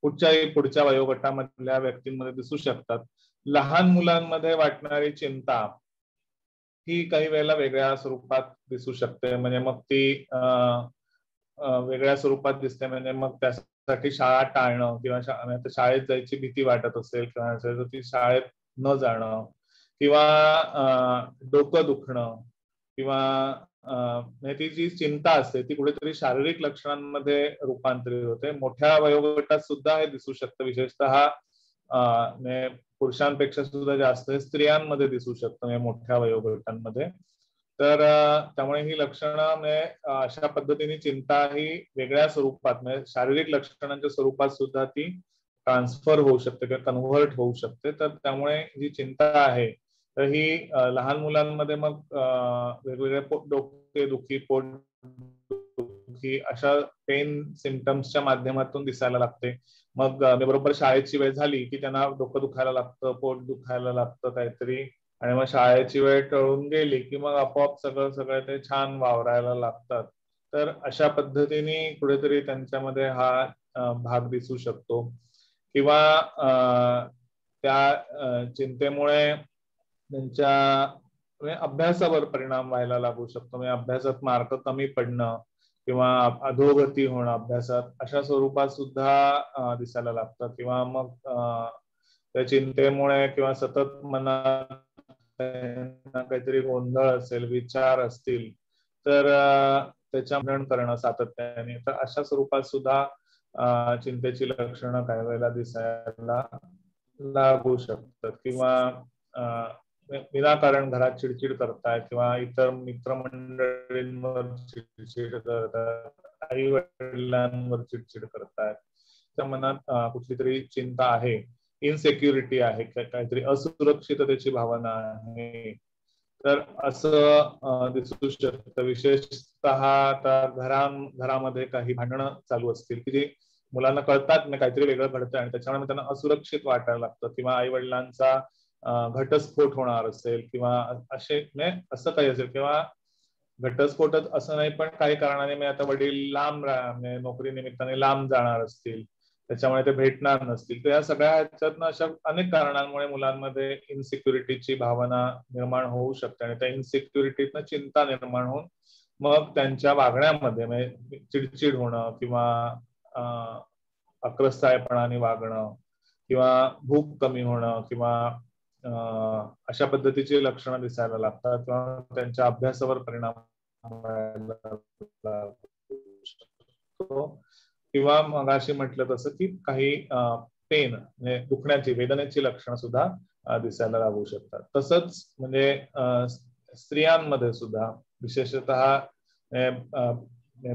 कुठच्याही पुढच्या वयोगटामधल्या व्यक्तींमध्ये दिसू शकतात. लहान मुलांमध्ये वाटणारी चिंता ही काही वेळेला वेगळ्या स्वरूपात दिसू शकते. म्हणजे मग ती वेगळ्या स्वरूपात दिसते. म्हणजे मग त्यासाठी शाळा टाळणं किंवा शाळेत जायची भीती वाटत असेल किंवा ती शाळेत न जाणं किंवा डोकं दुखणं किंवा म्हणजे ती जी चिंता असते ती कुठेतरी शारीरिक लक्षणांमध्ये रूपांतरित होते. मोठ्या वयोगटात सुद्धा हे दिसू शकतं, विशेषतः पुरुषांपेक्षा सुद्धा जास्त स्त्रियांमध्ये दिसू शकतं म्हणजे मोठ्या वयोगटांमध्ये. तर त्यामुळे ही लक्षणं अशा पद्धतीने चिंता ही वेगळ्या स्वरूपात म्हणजे शारीरिक लक्षणांच्या स्वरूपात सुद्धा ती ट्रान्सफर होऊ शकते किंवा कन्व्हर्ट होऊ शकते. तर त्यामुळे जी चिंता आहे तर ही लहान मुलांमध्ये मग वेगवेगळे डोकेदुखी, पोटदुखी अशा पेन सिम्पटम्सच्या माध्यमातून दिसायला लागते. मग बरोबर शाळेची वेळ झाली की त्यांना डोकं दुखायला लागतं, पोट दुखायला लागतं काहीतरी, आणि मग शाळेची वेळ टळून गेली की मग आपोआप सगळं ते छान वावरायला लागतात. तर अशा पद्धतीने कुठेतरी त्यांच्यामध्ये हा भाग दिसू शकतो. किंवा त्या चिंतेमुळे त्यांच्या अभ्यासावर परिणाम व्हायला लागू शकतो. म्हणजे अभ्यासात मार्क कमी पडणं किंवा अधोगती होणं अभ्यासात, अशा स्वरूपात सुद्धा दिसायला लागतं. किंवा मग त्या चिंतेमुळे किंवा सतत मनात काहीतरी गोंधळ असेल, विचार असतील तर त्याच्या मनन करणं सातत्याने, तर अशा स्वरूपात सुद्धा चिंतेची लक्षणं काही वेळेला दिसायला लागू शकतात. किंवा विनाकारण घरात चिडचिड करतायत किंवा इतर मित्रमंडळींवर चिडचिड करतात, आई वडिलांवर चिडचिड करतायत, त्या मनात कुठली तरी चिंता आहे, इनसेक्युरिटी आहे, काहीतरी असुरक्षिततेची भावना आहे, तर असं दिसू शकतं. विशेषतः आता घरामध्ये काही भांडणं चालू असतील की जे मुलांना कळतात काहीतरी वेगळं घडतं आणि त्याच्यामुळे त्यांना असुरक्षित वाटायला लागतं, किंवा आई वडिलांचा घटस्फोट होणार असेल किंवा असं काही असेल, किंवा घटस्फोटच असं नाही, पण काही कारणाने मी आता वडील लांब म्हणजे नोकरी निमित्ताने लांब जाणार असतील, त्याच्यामुळे ते भेटणार नसतील, तर या सगळ्या ह्याच्यातनं अशा अनेक कारणांमुळे मुलांमध्ये इनसिक्युरिटीची भावना निर्माण होऊ शकते आणि त्या इनसिक्युरिटीतनं चिंता निर्माण होऊन मग त्यांच्या वागण्यामध्ये म्हणजे चिडचिड होणं किंवा अक्रस्ताळेपणाने वागणं किंवा भूक कमी होणं किंवा अशा पद्धतीची लक्षणं दिसायला लागतात किंवा त्यांच्या अभ्यासावर परिणाम किंवा मग अशी म्हटलं तसं की काही पेन म्हणजे दुखण्याची वेदनेची लक्षणं सुद्धा दिसायला लागू शकतात. तसंच म्हणजे स्त्रियांमध्ये सुद्धा विशेषतः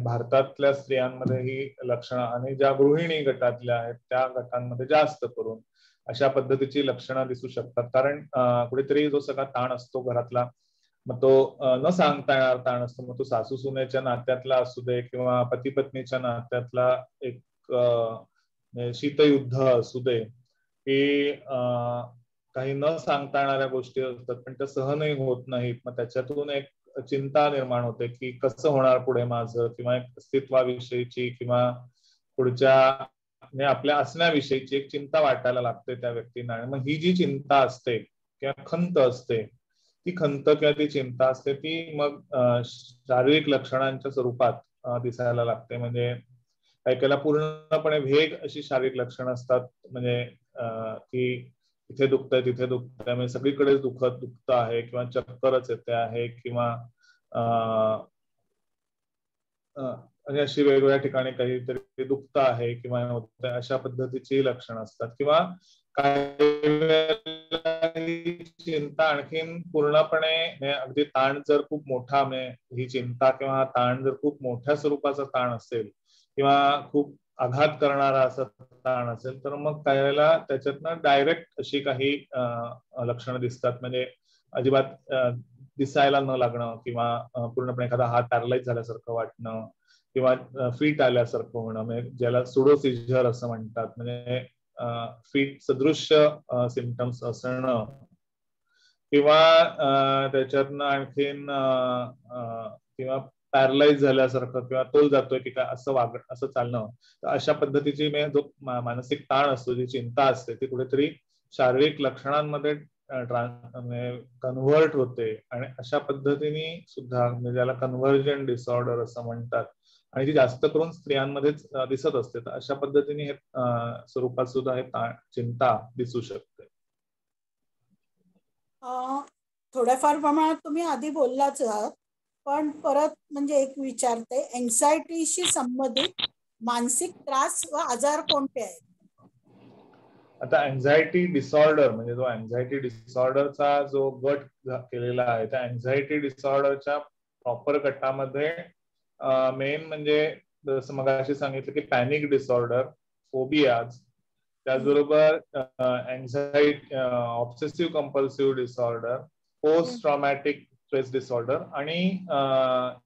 भारतातल्या स्त्रियांमध्ये ही लक्षणं आणि ज्या गृहिणी गटातल्या आहेत त्या गटांमध्ये जास्त करून अशा पद्धतीची लक्षणं दिसू शकतात. कारण कुठेतरी जो सगळा ताण असतो घरातला, मग तो न सांगता येणार ताण असतो, मग तो सासू सुनेच्या नात्यातला असू दे किंवा पती पत्नीच्या नात्यातला एक शीतयुद्ध असू दे, की काही न सांगता येणाऱ्या गोष्टी असतात पण त्या सहनही होत नाहीत, मग त्याच्यातून एक चिंता निर्माण होते की कसं होणार पुढे माझं, किंवा एक अस्तित्वाविषयीची किंवा पुढच्या म्हणजे आपल्या असण्याविषयीची एक चिंता वाटायला लागते त्या व्यक्तींना. आणि मग ही जी चिंता असते किंवा खंत असते, ती खंत किंवा ती चिंता असते ती मग शारीरिक लक्षणांच्या स्वरूपात दिसायला लागते. म्हणजे काही पूर्णपणे वेग अशी शारीरिक लक्षणं असतात, म्हणजे की इथे दुखतंय तिथे दुखतंय, म्हणजे सगळीकडेच दुखत आहे किंवा चक्करच येते आहे किंवा म्हणजे अशी वेगवेगळ्या ठिकाणी काहीतरी दुखत आहे किंवा अशा पद्धतीची लक्षणं असतात. किंवा काही चिंता आणखीन पूर्णपणे अगदी ताण जर खूप मोठा ही चिंता किंवा हा ताण जर खूप मोठ्या स्वरूपाचा ताण असेल किंवा खूप आघात करणारा असा ताण असेल तर मग काही वेळेला त्याच्यातनं डायरेक्ट अशी काही लक्षणं दिसतात. म्हणजे अजिबात दिसायला न लागणं किंवा पूर्णपणे एखादा हात पॅरलाइज झाल्यासारखं वाटणं किंवा फीट आल्यासारखं होणं, म्हणजे ज्याला सुडो सिझर असं म्हणतात, म्हणजे फीट सदृश्य सिम्पटम्स असणं किंवा त्याच्यातनं आणखीन किंवा पॅरलाइज झाल्यासारखं किंवा तोल जातोय की काय असं चालणं. तर अशा पद्धतीची जो मानसिक ताण असतो, जी चिंता असते, ती कुठेतरी शारीरिक लक्षणांमध्ये कन्व्हर्ट होते आणि अशा पद्धतीने सुद्धा म्हणजे ज्याला कन्व्हर्जन डिसऑर्डर असं म्हणतात आणि ती जास्त करून स्त्रियांमध्येच दिसत असते. तर अशा पद्धतीने हे स्वरूपात सुद्धा हे चिंता दिसू शकते. थोड्याफार प्रमाणात तुम्ही आधी बोललाच आहात, पण परत म्हणजे एक विचारते, एन्झायटीशी संबंधित मानसिक त्रास व आजार कोणते आहेत? आता एन्झायटी डिसऑर्डर म्हणजे जो एन्झायटी डिसऑर्डरचा जो गट केलेला आहे, त्या एन्झायटी डिसऑर्डरच्या प्रॉपर गटामध्ये मेन म्हणजे जसं मगाशी सांगितलं की पॅनिक डिसऑर्डर, फोबियाज, त्याचबरोबर anxiety, obsessive compulsive disorder, post traumatic stress disorder आणि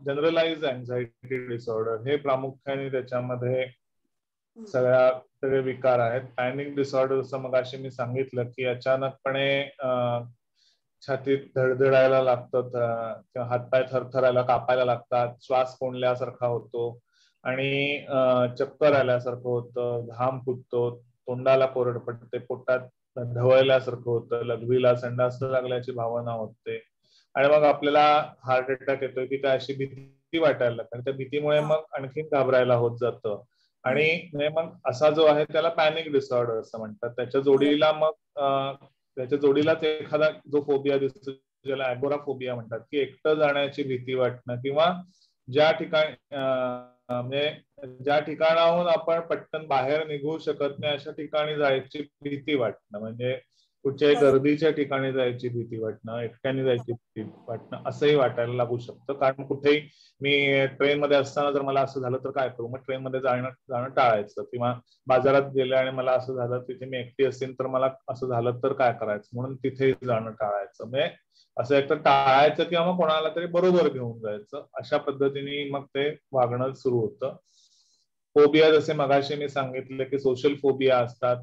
जनरलाइज एन्झायटी डिसऑर्डर, हे प्रामुख्याने त्याच्यामध्ये सगळे विकार आहेत. पॅनिक डिसऑर्डर जसं मगाशी मी सांगितलं की अचानकपणे छातीत धडधडायला लागतं किंवा हातपाय थरथरायला कापायला लागतात, श्वास कोंडल्यासारखा होतो आणि चक्कर आल्यासारखं होतं, घाम फुटतो, तोंडाला कोरड पडते, पोटात ढवळल्यासारखं होतं, लघवीला संडास लागल्याची भावना होते आणि मग आपल्याला हार्ट अटॅक येतोय की काय अशी भीती वाटायला लागते. त्या भीतीमुळे मग आणखीन घाबरायला होत जातं आणि मग असा जो आहे त्याला पॅनिक डिसऑर्डर असं म्हणतात. त्याच्या जोडीलाच एखादा जो फोबिया दिसतो ज्याला ॲगोराफोबिया म्हणतात, की एकटं जाण्याची भीती वाटणं किंवा ज्या ठिकाणी म्हणजे ज्या ठिकाणाहून आपण पटकन बाहेर निघू शकत नाही अशा ठिकाणी जायची भीती वाटणं, म्हणजे कुठच्याही गर्दीच्या ठिकाणी जायची भीती वाटणं, एकट्याने जायची भीती वाटणं असंही वाटायला लागू शकतं. कारण कुठेही मी ट्रेनमध्ये असताना जर मला असं झालं तर काय करू, मग ट्रेनमध्ये जाणं टाळायचं किंवा बाजारात गेलं आणि मला असं झालं तिथे मी एकटी असेल तर मला असं झालं तर काय करायचं म्हणून तिथे जाणं टाळायचं. म्हणजे असं एकतर टाळायचं किंवा मग कोणाला तरी बरोबर घेऊन जायचं, अशा पद्धतीने मग ते वागणं सुरू होतं. फोबिया जसे मगाशी मी सांगितले की सोशल फोबिया असतात,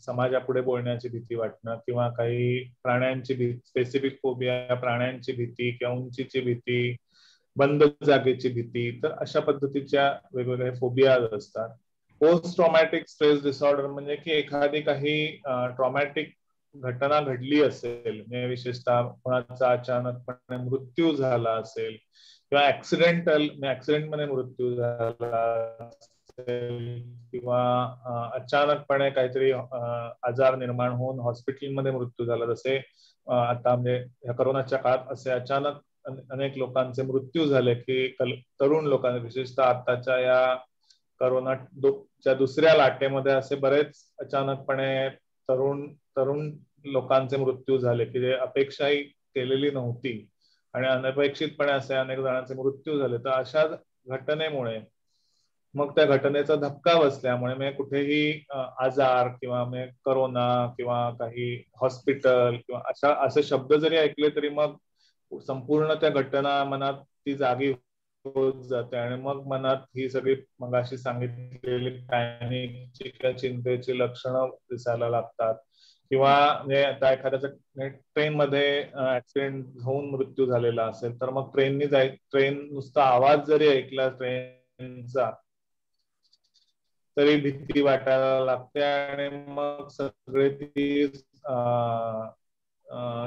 समाजापुढे बोलण्याची भीती वाटणं किंवा काही प्राण्यांची भीती, स्पेसिफिक फोबिया प्राण्यांची भीती किंवा उंचीची भीती, बंद जागेची भीती, तर अशा पद्धतीच्या वेगवेगळे फोबियाज असतात. पोस्ट ट्रॉमॅटिक स्ट्रेस डिसऑर्डर म्हणजे की एखादी काही ट्रॉमॅटिक घटना घडली असेल, म्हणजे विशेषतः कोणाचा अचानकपणे मृत्यू झाला असेल किंवा ऍक्सिडेंटमध्ये मृत्यू झाला असेल किंवा अचानकपणे काहीतरी आजार निर्माण होऊन हॉस्पिटलमध्ये मृत्यू झाला, जसे आता म्हणजे ह्या करोनाच्या काळात असे अचानक अनेक लोकांचे मृत्यू झाले की तरुण लोकांचे, विशेषतः आताच्या या करोनाच्या दुसऱ्या लाटेमध्ये असे बरेच अचानकपणे तरुण लोकांचे मृत्यू झाले की जे अपेक्षाही केलेली नव्हती आणि अनपेक्षितपणे असे अनेक जणांचे मृत्यू झाले. तर अशा घटनेमुळे मग त्या घटनेचा धक्का बसल्यामुळे मी कुठेही आजार किंवा करोना किंवा काही हॉस्पिटल किंवा असे शब्द जरी ऐकले तरी मग संपूर्ण त्या घटना मनात ती जागी होत जाते आणि मग मनात ही सगळी मगाशी सांगितलेली पॅनिकची किंवा चिंतेची लक्षणं दिसायला लागतात. किंवा म्हणजे आता एखाद्याचा ट्रेनमध्ये ऍक्सिडेंट होऊन मृत्यू झालेला असेल तर मग ट्रेन नुसता आवाज जरी ऐकला ट्रेनचा तरी भीती वाटायला लागते आणि मग सगळे ती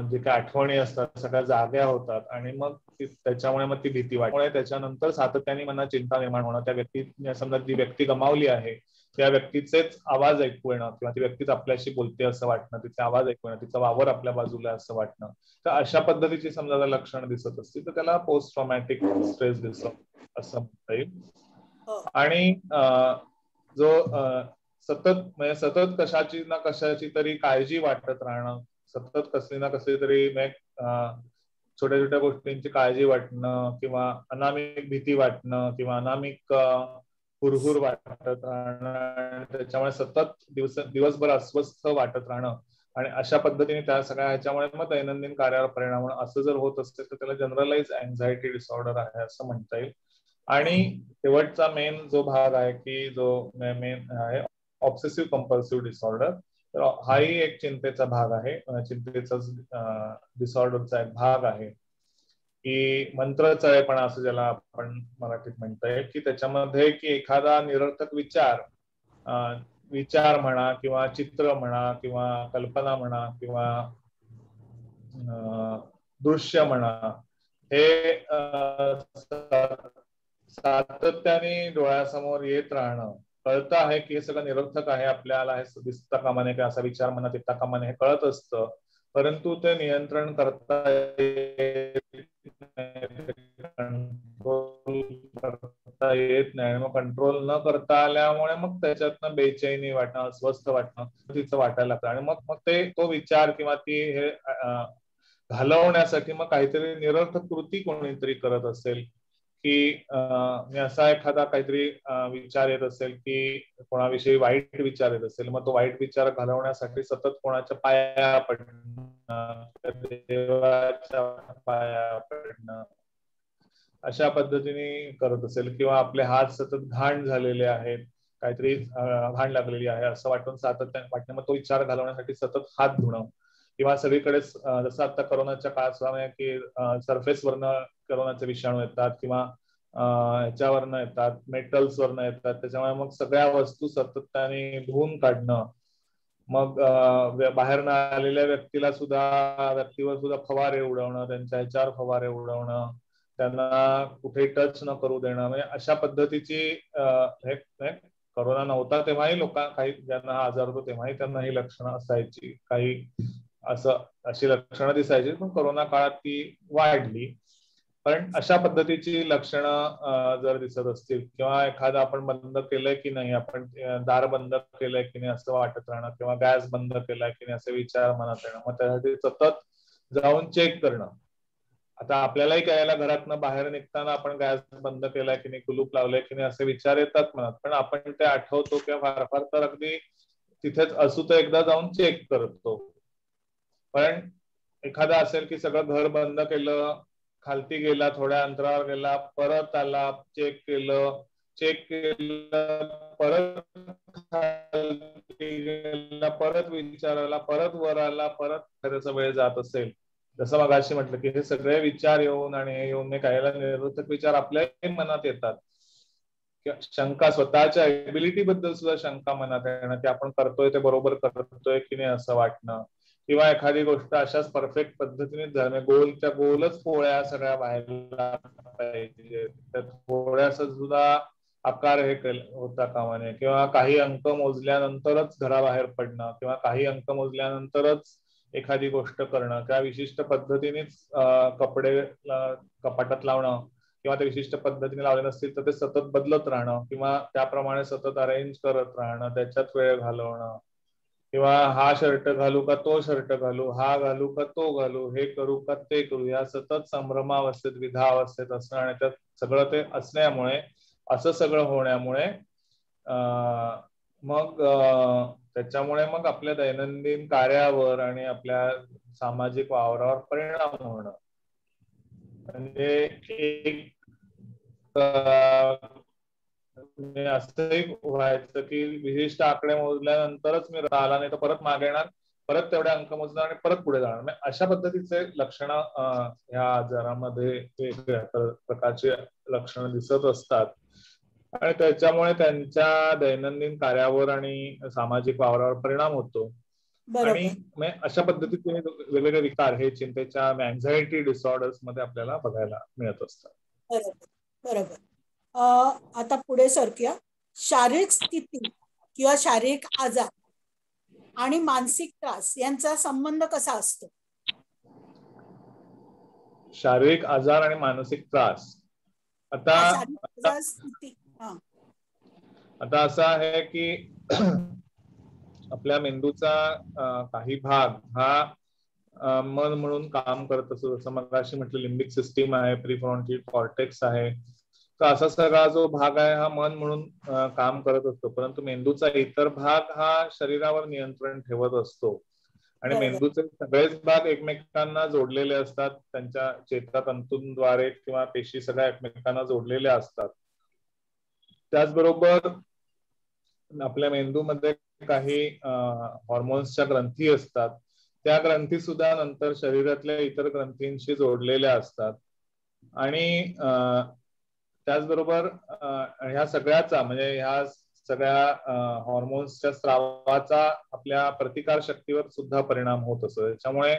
जे काही आठवणी असतात सगळ्या जाग्या होतात आणि मग त्याच्यामुळे मग ती भीती वाटते. त्याच्यानंतर सातत्याने मनात चिंता निर्माण होणं, त्या व्यक्ती समजा जी व्यक्ती गमावली आहे त्या व्यक्तीचेच आवाज ऐकू येणं किंवा ती व्यक्तीच आपल्याशी बोलते असं वाटणं, तिचे आवाज ऐकू येणं, तिचा वावर आपल्या बाजूला असं वाटणं. तर अशा पद्धतीची समजा लक्षणं दिसत असतील तर त्याला पोस्ट ट्रॉमॅटिक स्ट्रेस डिसऑर्डर असं म्हणता येईल. आणि जो सतत कशाची ना कशाची तरी काळजी वाटत राहणं, सतत कसली ना कसली तरी छोट्या छोट्या गोष्टींची काळजी वाटणं किंवा अनामिक भीती वाटणं किंवा अनामिक हुरहुर वाटत राहणं, त्याच्यामुळे सतत दिवसभर अस्वस्थ वाटत राहणं आणि अशा पद्धतीने त्या सगळ्या ह्याच्यामुळे मग दैनंदिन कार्यावर परिणाम होणं असं जर होत असेल तर त्याला जनरलाइज अँझायटी डिसऑर्डर आहे असं म्हणता येईल. आणि शेवटचा मेन जो भाग आहे की जो मेन आहे ऑब्सेसिव्ह कंपल्सिव्ह डिसऑर्डर, तर हाही एक चिंतेचा भाग आहे, चिंतेचा डिसऑर्डरचा एक भाग आहे की मंत्रचळेपणा असं ज्याला आपण मराठीत म्हणता येईल, की त्याच्यामध्ये की एखादा निरर्थक विचार म्हणा किंवा चित्र म्हणा किंवा कल्पना म्हणा किंवा दृश्य म्हणा हे सातत्याने डोळ्यासमोर येत राहणं. कळतं आहे की हे सगळं निरर्थक आहे, आपल्याला हे दिसता कामा नये, असा विचार मनात येता कामा नये, हे कळत असतं, परंतु ते नियंत्रण करता येत नाही. मग कंट्रोल न करता आल्यामुळे मग त्याच्यातनं बेचैनी वाटणं, अस्वस्थ वाटणं तिचं वाटायला लागतं आणि मग ते तो विचार किंवा ती हे घालवण्यासाठी मग काहीतरी निरर्थक कृती कोणीतरी करत असेल की असा एखादा काहीतरी विचार येत असेल की कोणाविषयी वाईट विचार येत असेल, मग तो वाईट विचार घालवण्यासाठी सतत कोणाच्या पाया पडणं, देवाच्या पाया पडणं अशा पद्धतीने करत असेल किंवा आपले हात सतत घाण झालेले आहेत, काहीतरी घाण लागलेली आहे असं वाटून सातत्याने वाटणं, मग तो विचार घालवण्यासाठी सतत हात धुणं किंवा सगळीकडे जसं आता करोनाच्या काळात की सरफेस वरनं करोनाचे विषाणू येतात किंवा ह्याच्यावरनं येतात, मेटल्स वरनं येतात, त्याच्यामुळे मग सगळ्या वस्तू सातत्याने धुवून काढणं, मग बाहेरनं आलेल्या व्यक्तीवर सुद्धा फवारे उडवणं, त्यांच्या ह्याच्यावर फवारे उडवणं, त्यांना कुठे टच न करू देणं, म्हणजे अशा पद्धतीची करोना नव्हता तेव्हाही काही ज्यांना हा आजार होतो तेव्हाही त्यांना ही लक्षणं असायची, काही अशी लक्षणं दिसायची, पण करोना काळात ती वाढली. पण अशा पद्धतीची लक्षणं जर दिसत असतील किंवा एखादं आपण बंद केलंय की नाही, आपण दार बंद केलंय की नाही असं वाटत राहणं किंवा गॅस बंद केलाय की नाही असे विचार मनात येणं, मग त्यासाठी सतत जाऊन चेक करणं. आता आपल्यालाही कळायला घरातनं बाहेर निघताना आपण गॅस बंद केलाय की नाही, कुलूप लावलंय की नाही असे विचार येतात मनात, पण आपण ते आठवतो किंवा फार फार तर अगदी तिथेच असू तर एकदा जाऊन चेक करतो. पण एखादा असेल की सगळं घर बंद केलं, खालती गेला, थोड्या अंतरावर गेला, परत आला, चेक केलं, परत खालती गेला, परत विचारायला, परत वर आला, परत त्याचा वेळ जात असेल जसं मगाशी म्हटलं की हे सगळे विचार येऊन आणि हे येऊन काही निरर्थक विचार आपल्याही मनात येतात. शंका, स्वतःच्या एबिलिटी बद्दल सुद्धा शंका मनात येणं, की आपण करतोय ते बरोबर करतोय की नाही असं वाटणं, किंवा एखादी गोष्ट अशाच परफेक्ट पद्धतीने झाली, गोलच्या गोलच पोळ्या सगळ्या बाहेर पाहिजे, त्या पोळ्याचा सुद्धा आकार हे होता कामा नये, किंवा काही अंक मोजल्यानंतरच घराबाहेर पडणं, किंवा काही अंक मोजल्यानंतरच एखादी गोष्ट करणं, त्या विशिष्ट पद्धतीनेच कपडे कपाटात लावणं, किंवा ते विशिष्ट पद्धतीने लावले नसतील तर ते सतत बदलत राहणं, किंवा त्याप्रमाणे सतत अरेंज करत राहणं, त्याच्यात वेळ घालवणं, किंवा हा शर्ट घालू का तो शर्ट घालू, हा घालू का तो घालू, हे करू का ते करू, या सतत संभ्रमावस्थेत विधावस्थेत असणं, आणि त्यात सगळं ते असल्यामुळे, असं सगळं होण्यामुळे मग त्याच्यामुळे मग आपल्या दैनंदिन कार्यावर आणि आपल्या सामाजिक वावरावर परिणाम होणं, म्हणजे एक असंही व्हायचं की विशिष्ट आकडे मोजल्यानंतरच मी आला, नाही तर परत मागे येणार, परत तेवढे अंक मोजणार आणि परत पुढे जाणार. अशा पद्धतीचे लक्षण ह्या आजारामध्ये वेगवेगळ्या प्रकारचे लक्षणं दिसत असतात, आणि त्याच्यामुळे त्यांच्या दैनंदिन कार्यावर आणि सामाजिक वावरावर परिणाम होतो. आणि अशा पद्धतीचे वेगवेगळे विकार हे चिंतेच्या अँझायटी डिसऑर्डर्स मध्ये आपल्याला बघायला मिळत असतात. बरोबर बरोबर. आता पुढे सरकूया. शारीरिक स्थिती किंवा शारीरिक आजार आणि मानसिक त्रास यांचा संबंध कसा असतो? शारीरिक आजार आणि मानसिक त्रास, आता असं आहे की आपल्या मेंदूचा काही भाग हा मन म्हणून काम करत असतो. जसं मग अशी म्हटलं लिंबिक सिस्टीम आहे, प्रीफ्रंटल कॉर्टेक्स आहे, तर असा सगळा जो भाग आहे हा मन म्हणून काम करत असतो. परंतु मेंदूचा इतर भाग हा शरीरावर नियंत्रण ठेवत असतो, आणि मेंदूचे सगळेच भाग एकमेकांना जोडलेले असतात, त्यांच्या चेतातंतूंद्वारे किंवा पेशी सगळ्या एकमेकांना जोडलेल्या असतात. त्याचबरोबर आपल्या मेंदूमध्ये काही हॉर्मोन्सच्या ग्रंथी असतात, त्या ग्रंथी सुद्धा नंतर शरीरातल्या इतर ग्रंथींशी जोडलेल्या असतात, आणि त्याचबरोबर ह्या सगळ्याचा म्हणजे ह्या सगळ्या हॉर्मोन्सच्या स्रावाचा आपल्या प्रतिकार शक्तीवर सुद्धा परिणाम होत असतो. त्याच्यामुळे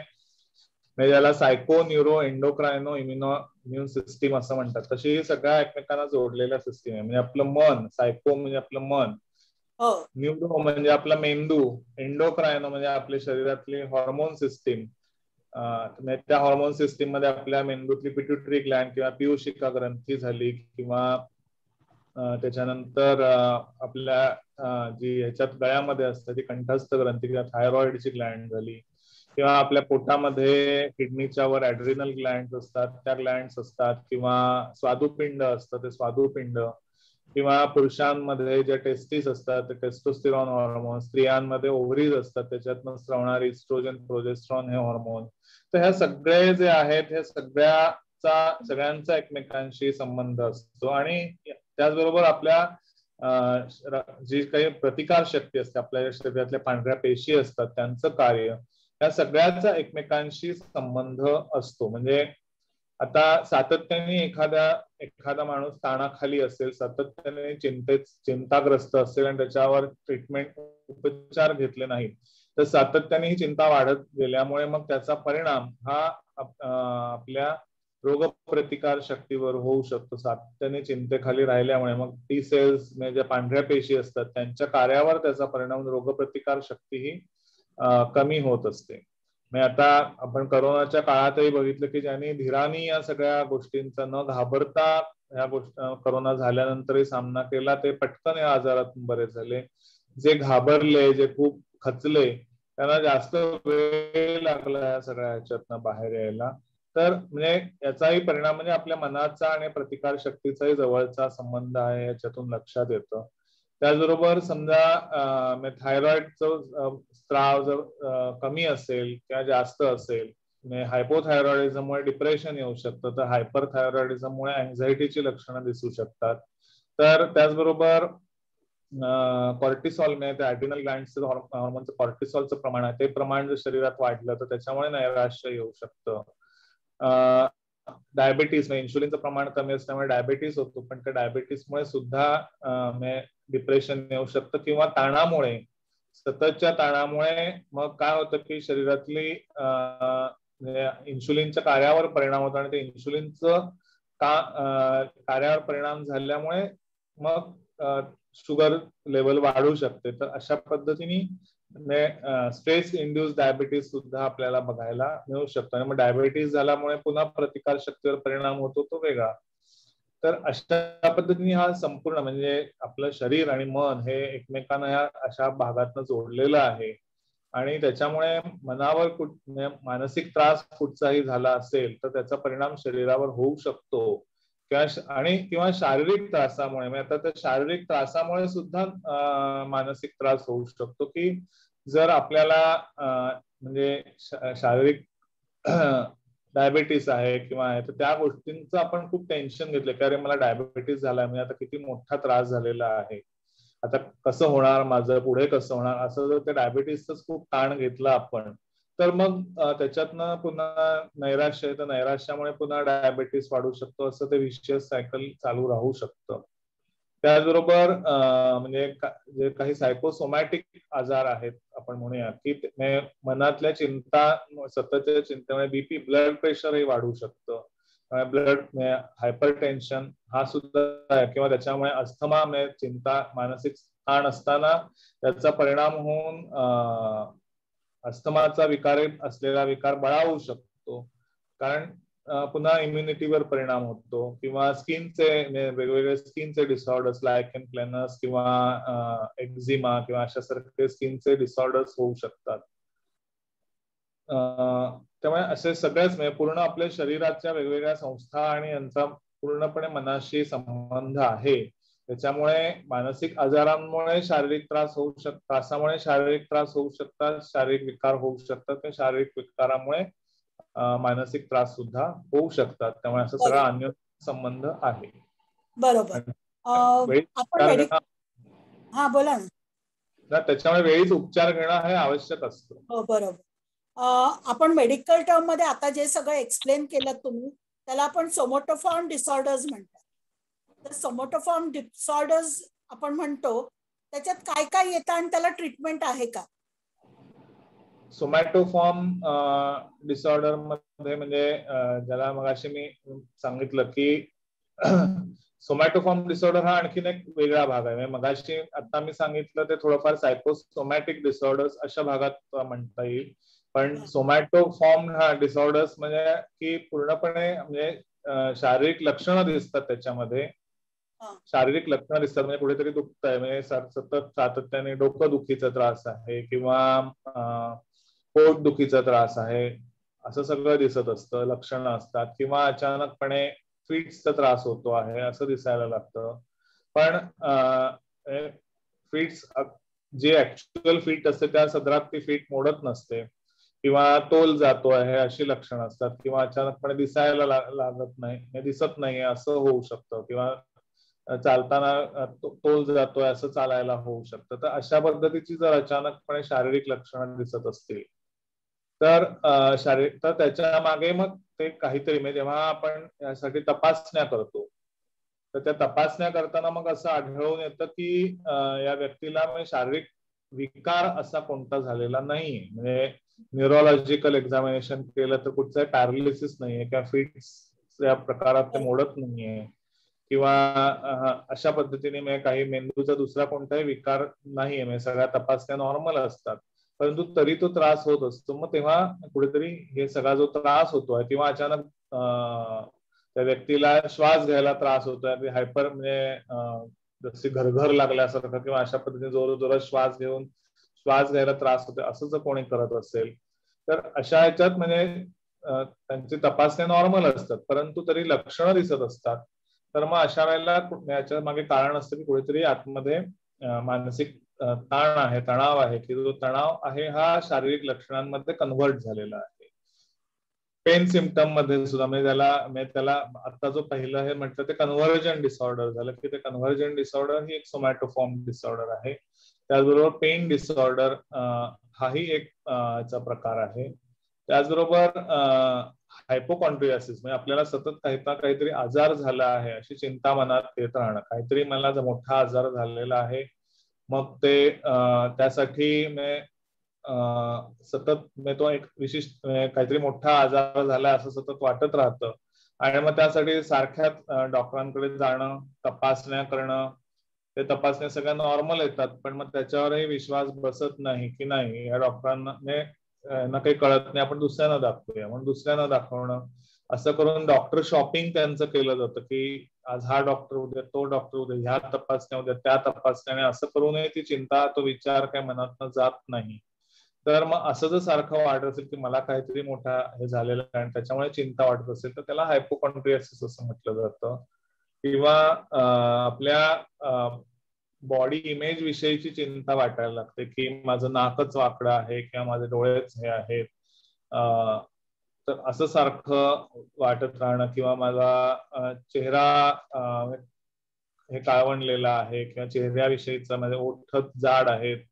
म्हणजे याला सायको न्यूरो एंडोक्रायनो इम्युन सिस्टीम असं म्हणतात. तशी ही सगळ्या एकमेकांना जोडलेल्या सिस्टीम आहे. म्हणजे आपलं मन, सायको म्हणजे आपलं मन, न्यूरो म्हणजे आपला मेंदू, एंडोक्रायनो म्हणजे आपल्या शरीरातली हॉर्मोन सिस्टीम, त्या हॉर्मोन सिस्टीम मध्ये आपल्या मेंदूतली पिट्युटरी ग्लँड किंवा पीयूषिका ग्रंथी झाली, किंवा त्याच्यानंतर आपल्या जी ह्याच्यात गळ्यामध्ये असते ती कंठस्थ ग्रंथी किंवा थायरॉइडची ग्लँड झाली, किंवा आपल्या पोटामध्ये किडनीच्या वर ऍड्रिनल ग्लँड असतात, त्या ग्लँड्स असतात, किंवा स्वादुपिंड असतं ते स्वादुपिंड, किंवा पुरुषांमध्ये जे टेस्टिस असतात ते टेस्टोस्टेरॉन हॉर्मोन, स्त्रियांमध्ये ओव्हरीज असतात त्याच्यातनं स्रवणारे इस्ट्रोजन प्रोजेस्ट्रॉन हे हॉर्मोन. तर ह्या सगळे जे आहेत हे सगळ्यांचा एकमेकांशी संबंध असतो, आणि त्याचबरोबर आपल्या जी काही प्रतिकार शक्ती असते, आपल्या शरीरातल्या पांढऱ्या पेशी असतात त्यांचं कार्य, या सगळ्याचा एकमेकांशी संबंध असतो. म्हणजे आता सातत्याने एखादा माणूस ताणाखाली असेल, सातत्याने चिंताग्रस्त असेल आणि त्याच्यावर ट्रीटमेंट उपचार घेतले नाही, तर सातत्याने ही चिंता वाढत गेल्यामुळे मग त्याचा परिणाम हा आपल्या रोगप्रतिकार शक्तीवर होऊ शकतो. सातत्याने चिंतेखाली राहिल्यामुळे मग टी सेल्स म्हणजे पांढऱ्या पेशी असतात त्यांच्या कार्यावर त्याचा परिणाम, रोगप्रतिकार शक्ती ही कमी होत असते. आता आपण करोनाच्या काळातही बघितलं की ज्यांनी धीराने या सगळ्या गोष्टींचा न घाबरता ह्या करोना झाल्यानंतरही सामना केला, ते पटकन या आजारातून बरे झाले. जे घाबरले, जे खूप खचले, त्यांना जास्त वेळ लागला या सगळ्या ह्याच्यातनं बाहेर यायला. तर म्हणजे याचाही परिणाम म्हणजे आपल्या मनाचा आणि प्रतिकार शक्तीचाही जवळचा संबंध आहे याच्यातून लक्षात येतं. त्याचबरोबर समजा थायरॉइडचं स्त्राव जर कमी असेल किंवा जास्त असेल, हायपोथायरॉइडिझममुळे डिप्रेशन येऊ शकतं, तर हायपरथायरॉइडिझममुळे अँझायटीची लक्षणं दिसू शकतात. तर त्याचबरोबर कॉर्टिसॉल म्हणजे ऍड्रिनल ग्लँडचं हॉर्मोनचं कॉर्टिसॉलचं प्रमाण आहे, ते प्रमाण जर शरीरात वाढलं तर त्याच्यामुळे नैराश्य येऊ शकतं. डायबिटीस म्हणजे इन्शुलिनचं प्रमाण कमी असल्यामुळे डायबिटीस होतो, पण त्या डायबिटीसमुळे सुद्धा डिप्रेशन येऊ शकतं. किंवा ताणामुळे, सततच्या ताणामुळे मग काय होतं की शरीरातली इन्शुलिनच्या कार्यावर परिणाम होतो, आणि ते इन्शुलिनचं कार्यावर परिणाम झाल्यामुळे मग शुगर लेवल वाढू शकते. तर अशा पद्धतीने स्ट्रेस इंड्यूस डायबिटीस सुद्धा आपल्याला बघायला मिळू शकतो. आणि मग डायबिटीस झाल्यामुळे पुन्हा प्रतिकार शक्तीवर परिणाम होतो, तो वेगळा. तर अशा पद्धतीने हा संपूर्ण म्हणजे आपलं शरीर आणि मन हे एकमेकांना ह्या अशा भागातनं जोडलेलं आहे. आणि त्याच्यामुळे मनावर मानसिक त्रास कुठचाही झाला असेल तर त्याचा परिणाम शरीरावर होऊ शकतो. किंवा शारीरिक त्रासामुळे, म्हणजे आता त्या शारीरिक त्रासामुळे सुद्धा मानसिक त्रास होऊ शकतो. की जर आपल्याला म्हणजे शारीरिक डायबिटीस आहे किंवा आहे, तर त्या गोष्टींचं आपण खूप टेन्शन घेतलं की अरे मला डायबिटीस झालाय, म्हणजे आता किती मोठा त्रास झालेला आहे, आता कसं होणार माझं, पुढे कसं होणार, असं जर त्या डायबिटीसच खूप ताण घेतला आपण, तर मग त्याच्यातनं पुन्हा नैराश्य आहे, तर नैराश्यामुळे पुन्हा डायबिटीस वाढू शकतो. असं ते विशियस सायकल चालू राहू शकतं. त्याचबरोबर म्हणजे जे काही सायकोसोमॅटिक आजार आहेत आपण म्हणूया की मनातल्या चिंता, सततच्या चिंतेमुळे बीपी, ब्लड प्रेशरही वाढू शकतं. हायपर टेन्शन हा सुद्धा आहे, किंवा त्याच्यामुळे अस्थमा, चिंता, मानसिक ताण असताना त्याचा परिणाम होऊन अस्थमाचा विकार असलेला विकार बळावू शकतो. कारण पुन्हा इम्युनिटीवर परिणाम होतो. किंवा स्किनचे वेगवेगळे स्किनचे डिसऑर्डर्स, लायकेन प्लॅनस किंवा एक्झिमा किंवा अशा सारखे स्किनचे डिसऑर्डर्स होऊ शकतात. त्यामुळे असे सगळेच म्हणजे पूर्ण आपल्या शरीराच्या वेगवेगळ्या संस्था आणि यांचा पूर्णपणे मनाशी संबंध आहे. त्याच्यामुळे मानसिक आजारांमुळे शारीरिक त्रास होऊ शकतात, त्रासामुळे शारीरिक त्रास होऊ शकतात, शारीरिक विकार होऊ शकतात, शारीरिक विकारामुळे मानसिक त्रास सुद्धा होऊ शकतात. त्यामुळे असं सगळा अन्य संबंध आहे. बरोबर. हा बोला ना. त्याच्यामुळे वेळीच उपचार घेणं हे आवश्यक असतं. हो बरोबर. आपण मेडिकल टर्म मध्ये आता जे सगळं एक्सप्लेन केलं तुम्ही, त्याला आपण सोमॅटोफॉर्म डिसऑर्डर्स म्हणतात. तर सोमॅटोफॉर्म डिसऑर्डर्स आपण म्हणतो, त्याच्यात काय काय येतं आणि त्याला ट्रीटमेंट आहे का? सोमॅटोफॉर्म डिसऑर्डर मध्ये म्हणजे ज्याला मगाशी मी सांगितलं की सोमॅटोफॉर्म डिसऑर्डर हा आणखीन एक वेगळा भाग आहे. मगाशी आता मी सांगितलं ते थोडंफार सायकोसोमॅटिक डिसऑर्डर्स अशा भागात म्हणता येईल. पण सोमॅटोफॉर्म हा डिसऑर्डर्स म्हणजे की पूर्णपणे म्हणजे शारीरिक लक्षणं दिसतात, त्याच्यामध्ये शारीरिक लक्षणं दिसतात. म्हणजे कुठेतरी दुखतंय, म्हणजे सतत सातत्याने डोकं दुखीचा त्रास आहे किंवा पोट दुखीचा त्रास आहे, असं सगळं दिसत असतं, लक्षणं असतात. किंवा अचानकपणे फिट्सचा त्रास होतो आहे असं दिसायला लागतं. पण फिट्स जे ऍक्च्युअल फिट असते त्या सदरात ती फिट मोडत नसते, किंवा तोल जातो आहे अशी लक्षणं असतात, किंवा अचानकपणे दिसायला लागत नाही, दिसत नाही असं होऊ शकतं, किंवा चालताना तोल जातोय असं चालायला होऊ शकतं. तर अशा पद्धतीची जर अचानकपणे शारीरिक लक्षणं दिसत असतील तर तर त्याच्या मागे मग ते काहीतरी, म्हणजे जेव्हा आपण यासाठी तपासण्या करतो तर त्या तपासण्या करताना मग असं आढळून येतं की या व्यक्तीला शारीरिक विकार असा कोणता झालेला नाहीये. म्हणजे न्यूरोलॉजिकल एक्झामिनेशन केलं तर कुठचं पॅरालिसिस नाहीये, किंवा फिट्स या प्रकारात ते मोडत नाहीये, किंवा अशा पद्धतीने काही मेंदूचा दुसरा कोणताही विकार नाहीये. म्हणजे सगळ्या तपासण्या नॉर्मल असतात, परंतु तरी तो त्रास होत असतो. मग तेव्हा कुठेतरी हे सगळा जो त्रास होतोय, किंवा अचानक त्या व्यक्तीला श्वास घ्यायला त्रास होतोय, हायपर म्हणजे जशी घरघर लागल्यासारखं, किंवा अशा पद्धतीने जोरात श्वास घ्यायला त्रास होतोय, असं जर कोणी करत असेल तर अशा ह्याच्यात म्हणजे त्यांची तपासण्या नॉर्मल असतात, परंतु तरी लक्षणं दिसत असतात. तर मग अशा वेळेला याच्या मागे कारण असतं की कुठेतरी आतमध्ये मानसिक ताण आहे, तणाव आहे, की जो तणाव आहे हा शारीरिक लक्षणांमध्ये कन्व्हर्ट झालेला आहे. पेन सिम्पटम मध्ये सुद्धा म्हणजे त्याला आता जो पहिलं हे म्हटलं ते कन्व्हर्जन डिसऑर्डर झालं, की ते कन्व्हर्जन डिसऑर्डर ही एक सोमॅटोफॉर्म डिसऑर्डर आहे. त्याचबरोबर पेन डिसऑर्डर हाही एक चा प्रकार आहे. त्याचबरोबर हायपोकॉन्ड्रियासिस म्हणजे आपल्याला सतत काहीतरी आजार झाला आहे अशी चिंता मनात येत राहणं, काहीतरी मला मोठा आजार झालेला आहे, मग ते त्यासाठी सतत तो एक विशिष्ट काहीतरी मोठा आजार झाला असं सतत वाटत राहतं आणि मग त्यासाठी सारख्याच डॉक्टरांकडे जाणं, तपासण्या करणं. ते तपासण्या सगळ्या नॉर्मल येतात, पण मग त्याच्यावरही विश्वास बसत नाही की नाही या डॉक्टरांना काही कळत नाही, आपण दुसऱ्यांना दाखवूया म्हणून दुसऱ्यांना दाखवणं, असं करून डॉक्टर शॉपिंग त्यांचं केलं जातं की आज हा डॉक्टर उद्या तो डॉक्टर उद्या ह्या तपासण्या उद्या त्या तपासण्याने, असं करूनही ती चिंता तो विचार काही मनातनं जात नाही. तर मग असं जर सारखं वाटत असेल की मला काहीतरी मोठा हे झालेलं आहे आणि त्याच्यामुळे चिंता वाटत असेल तर त्याला हायपोकॉन्ड्रियासिस असं म्हटलं जातं. किंवा आपल्या बॉडी इमेज विषयीची चिंता वाटायला लागते की माझं नाकच वाकडं आहे किंवा माझे डोळेच हे आहेत, तर असं सारखं वाटत राहणं, किंवा माझा चेहरा हे काळवंडलेला आहे किंवा चेहऱ्याविषयीचा माझे ओठ जाड आहेत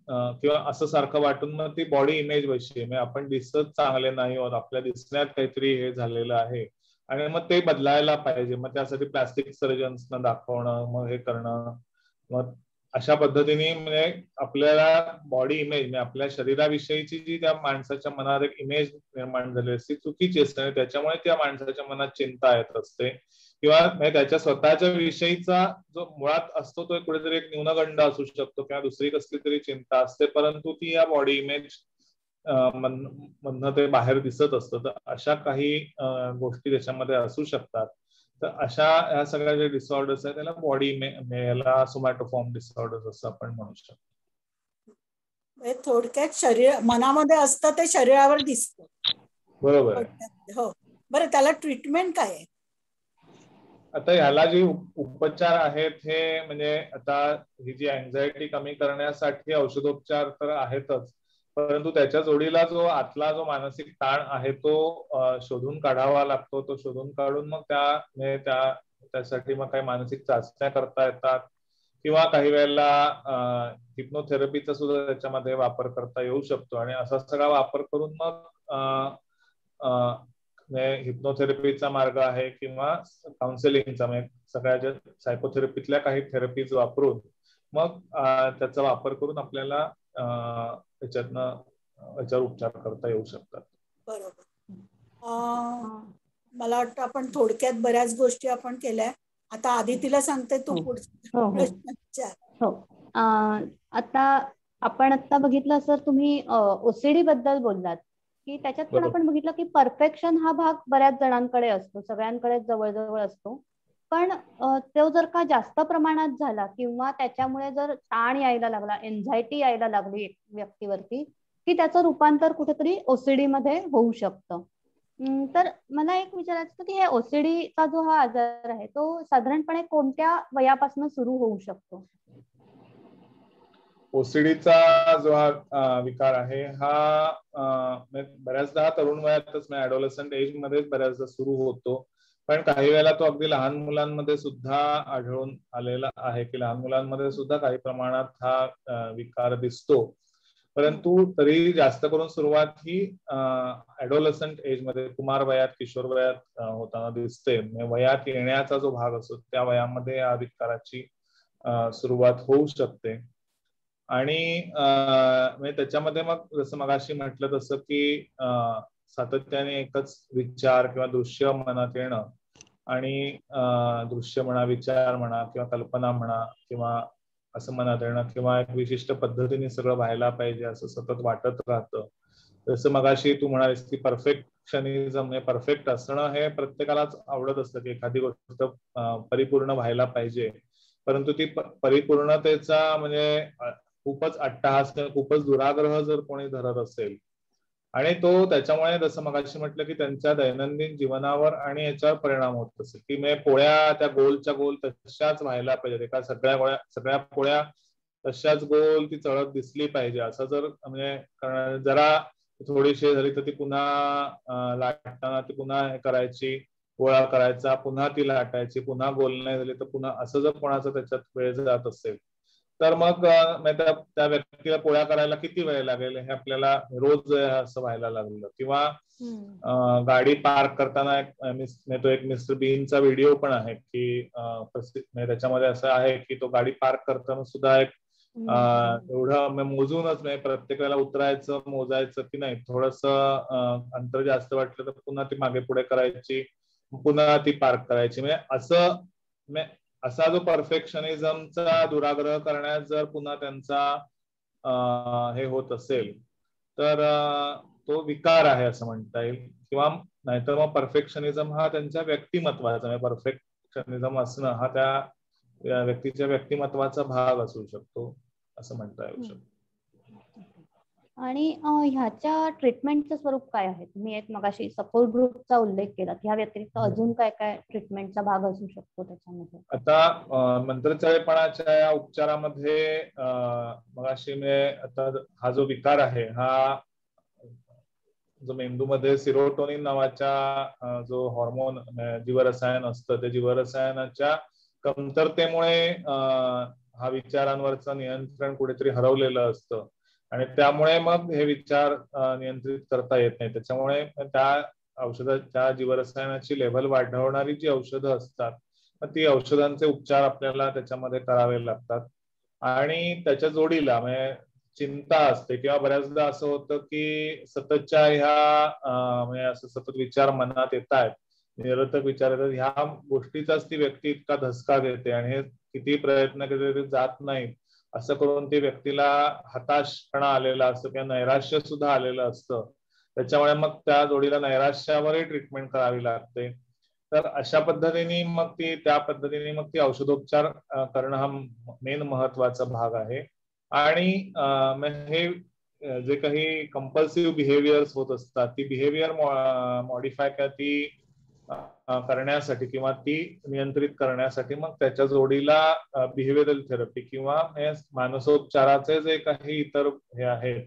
किंवा असं सारखं वाटून मग ती बॉडी इमेज विषयी म्हणजे आपण दिसत चांगले नाही आहोत, आपल्या दिसण्यात काहीतरी हे झालेलं आहे आणि मग ते बदलायला पाहिजे, मग त्यासाठी प्लास्टिक सर्जन्सना दाखवणं, मग हे करणं. मग अशा पद्धतीने म्हणजे आपल्याला बॉडी इमेज म्हणजे आपल्या शरीराविषयीची जी त्या माणसाच्या मनात एक इमेज निर्माण झाली असते चुकीची असते आणि त्याच्यामुळे त्या माणसाच्या मनात चिंता येत असते किंवा त्याच्या स्वतःच्या विषयीचा जो मुळात असतो तो कुठेतरी एक न्यूनगंड असू शकतो किंवा दुसरी कसली तरी चिंता असते, परंतु ती या बॉडी इमेज मधनं ते बाहेर दिसत असतं. तर अशा काही गोष्टी त्याच्यामध्ये असू शकतात. तर अशा ह्या सगळ्या जे डिसऑर्डर्स आहेत त्याला बॉडी याला सोमॅटोफॉर्म डिसऑर्डर्स असं आपण म्हणू शकतो. थोडक्यात शरीर मनामध्ये असतं ते शरीरावर दिसतं. बरोबर. हो, बरं त्याला ट्रीटमेंट काय आहे? आता ह्याला जे उपचार आहेत हे म्हणजे आता ही जी अँझायटी कमी करण्यासाठी औषधोपचार तर आहेतच, परंतु त्याच्या जोडीला जो आतला जो मानसिक ताण आहे तो शोधून काढावा लागतो. तो शोधून काढून मग त्यासाठी मग काही मानसिक चाचण्या करता येतात किंवा काही वेळेला हिप्नोथेरपीचा सुद्धा त्याच्यामध्ये वापर करता येऊ शकतो आणि असा सगळा वापर करून मग हिप्नोथेरपीचा मार्ग आहे किंवा काउन्सिलिंगचा म्हणजे सगळ्या सायकोथेरपीतल्या काही थेरपीज वापरून मग त्याचा वापर करून आपल्याला याच्यावर उपचार करता येऊ शकतात. बरोबर. मला वाटतं आपण थोडक्यात बऱ्याच गोष्टी आपण केल्या. आता आदितीला सांगते तू पुढचा प्रश्न विचार. हो, आता आपण बघितलं सर तुम्ही ओसीडी बद्दल बोललात की त्याच्यात पण आपण बघितलं की परफेक्शन हा भाग बऱ्याच जणांकडे असतो, सगळ्यांकडे जवळजवळ असतो, पण तो जर का जास्त प्रमाणात झाला किंवा त्याच्यामुळे जर ताण यायला लागला, एन्झायटी यायला लागली व्यक्तीवरती, की त्याचं रूपांतर कुठेतरी ओसीडी मध्ये होऊ शकतं. तर मला एक विचारायचं की हे ओसीडीचा जो हा आजार आहे तो साधारणपणे कोणत्या वयापासून सुरू होऊ शकतो? ओसीडीचा जो हा विकार आहे हा बऱ्याचदा तरुण वयातच ऍडोलसंट एज मध्येच बऱ्याचदा सुरू होतो, पण काही वेळेला तो अगदी लहान मुलांमध्ये सुद्धा आढळून आलेला आहे की लहान मुलांमध्ये सुद्धा काही प्रमाणात हा विकार दिसतो, परंतु तरी जास्त करून सुरुवात ही ऍडोलसंट एज मध्ये कुमार वयात किशोर वयात होताना दिसते. वयात येण्याचा जो भाग असतो त्या वयामध्ये या विकाराची सुरुवात होऊ शकते आणि त्याच्यामध्ये मग जसं मगाशी म्हटलं तसं की सातत्याने एकच विचार किंवा दृश्य मनात येणं आणि दृश्य म्हणा, विचार म्हणा किंवा कल्पना म्हणा किंवा असं मनात येणं किंवा एक विशिष्ट पद्धतीने सगळं व्हायला पाहिजे असं सतत वाटत राहतं. जसं मगाशी तू म्हणालीस की परफेक्शनिझम म्हणजे परफेक्ट असणं हे प्रत्येकालाच आवडत असतं की एखादी गोष्ट परिपूर्ण व्हायला पाहिजे, परंतु ती परिपूर्णतेचा म्हणजे खूपच अट्टहास खूपच दुराग्रह जर कोणी धरत असेल आणि तो त्याच्यामुळे जसं मगाशी म्हटलं की त्यांच्या दैनंदिन जीवनावर आणि याच्यावर परिणाम होत असेल की म्हणजे पोळ्या त्या गोलच्या गोल तशाच व्हायला पाहिजे, एका सगळ्या पोळ्या तशाच गोल ती चळत दिसली पाहिजे असं जर म्हणजे जरा थोडीशी झाली तर ती पुन्हा लाटताना ती पुन्हा हे करायची, गोळा करायचा, पुन्हा ती लाटायची, पुन्हा गोल नाही झाली तर पुन्हा, असं जर कोणाचा त्याच्यात वेळ जात असेल तर मग त्या व्यक्तीला पोळ्या करायला किती वेळ लागेल हे आपल्याला रोज असं व्हायला लागलं. किंवा गाडी पार्क करताना तो एक मिस्टर बीनचा व्हिडिओ पण आहे की त्याच्यामध्ये असं आहे की तो गाडी पार्क करताना सुद्धा एक एवढं मोजूनच नाही, प्रत्येक वेळेला उतरायचं, मोजायचं की नाही, थोडस अंतर जास्त वाटलं तर पुन्हा ती मागे पुढे करायची, पुन्हा ती पार्क करायची. म्हणजे असा जो परफेक्शनिझमचा दुराग्रह करण्यात जर पुन्हा त्यांचा हे होत असेल तर तो विकार आहे असं म्हणता येईल. किंवा नाहीतर मग परफेक्शनिझम हा त्यांच्या व्यक्तिमत्वाचा, म्हणजे परफेक्शनिझम असणं हा त्या व्यक्तीच्या व्यक्तिमत्वाचा भाग असू शकतो असं म्हणता येऊ शकतो. आणि ह्याच्या ट्रीटमेंटचं स्वरूप काय आहे? तुम्ही एक मगाशी सपोर्ट ग्रुपचा उल्लेख केला, ह्या व्यतिरिक्त अजून काय काय ट्रीटमेंटचा भाग असू शकतो त्याच्यामध्ये? आता मंत्रचळेपणाच्या या उपचारामध्ये मगाशी आता हा जो विकार आहे हा जो मेंदूमध्ये सिरोटोनिन नावाच्या जो हॉर्मोन जीवरसायन असतं, त्या जीवरसायनाच्या कमतरतेमुळे हा विचारांवरचं नियंत्रण कुठेतरी हरवलेलं असतं आणि त्यामुळे मग हे विचार नियंत्रित करता येत नाही. त्याच्यामुळे त्या जीवरसायनाची लेव्हल वाढवणारी जी औषधं असतात ती औषधांचे उपचार आपल्याला त्याच्यामध्ये करावे लागतात. आणि त्याच्या जोडीला म्हणजे चिंता असते किंवा बऱ्याचदा असं होतं की सततच्या म्हणजे असं सतत विचार मनात येत आहेत, निरर्थक विचार येतात, ह्या गोष्टीचाच ती व्यक्ती इतका धसका देते आणि हे किती प्रयत्न केले तरी जात नाही, असं करून ती व्यक्तीला हताशपणा आलेला असतो किंवा नैराश्य सुद्धा आलेलं असतं. त्याच्यामुळे मग त्या जोडीला नैराश्यावरही ट्रीटमेंट करावी लागते. तर अशा पद्धतीने मग ती औषधोपचार करणं हा मेन महत्वाचा भाग आहे. आणि हे जे काही कंपल्सिव्ह बिहेवियर्स होत असतात ती बिहेवियर मॉडिफाय ती करण्यासाठी किंवा ती नियंत्रित करण्यासाठी मग त्याच्या जोडीला बिहेवियरल थेरपी किंवा मानसोपचाराचे जे काही इतर हे आहेत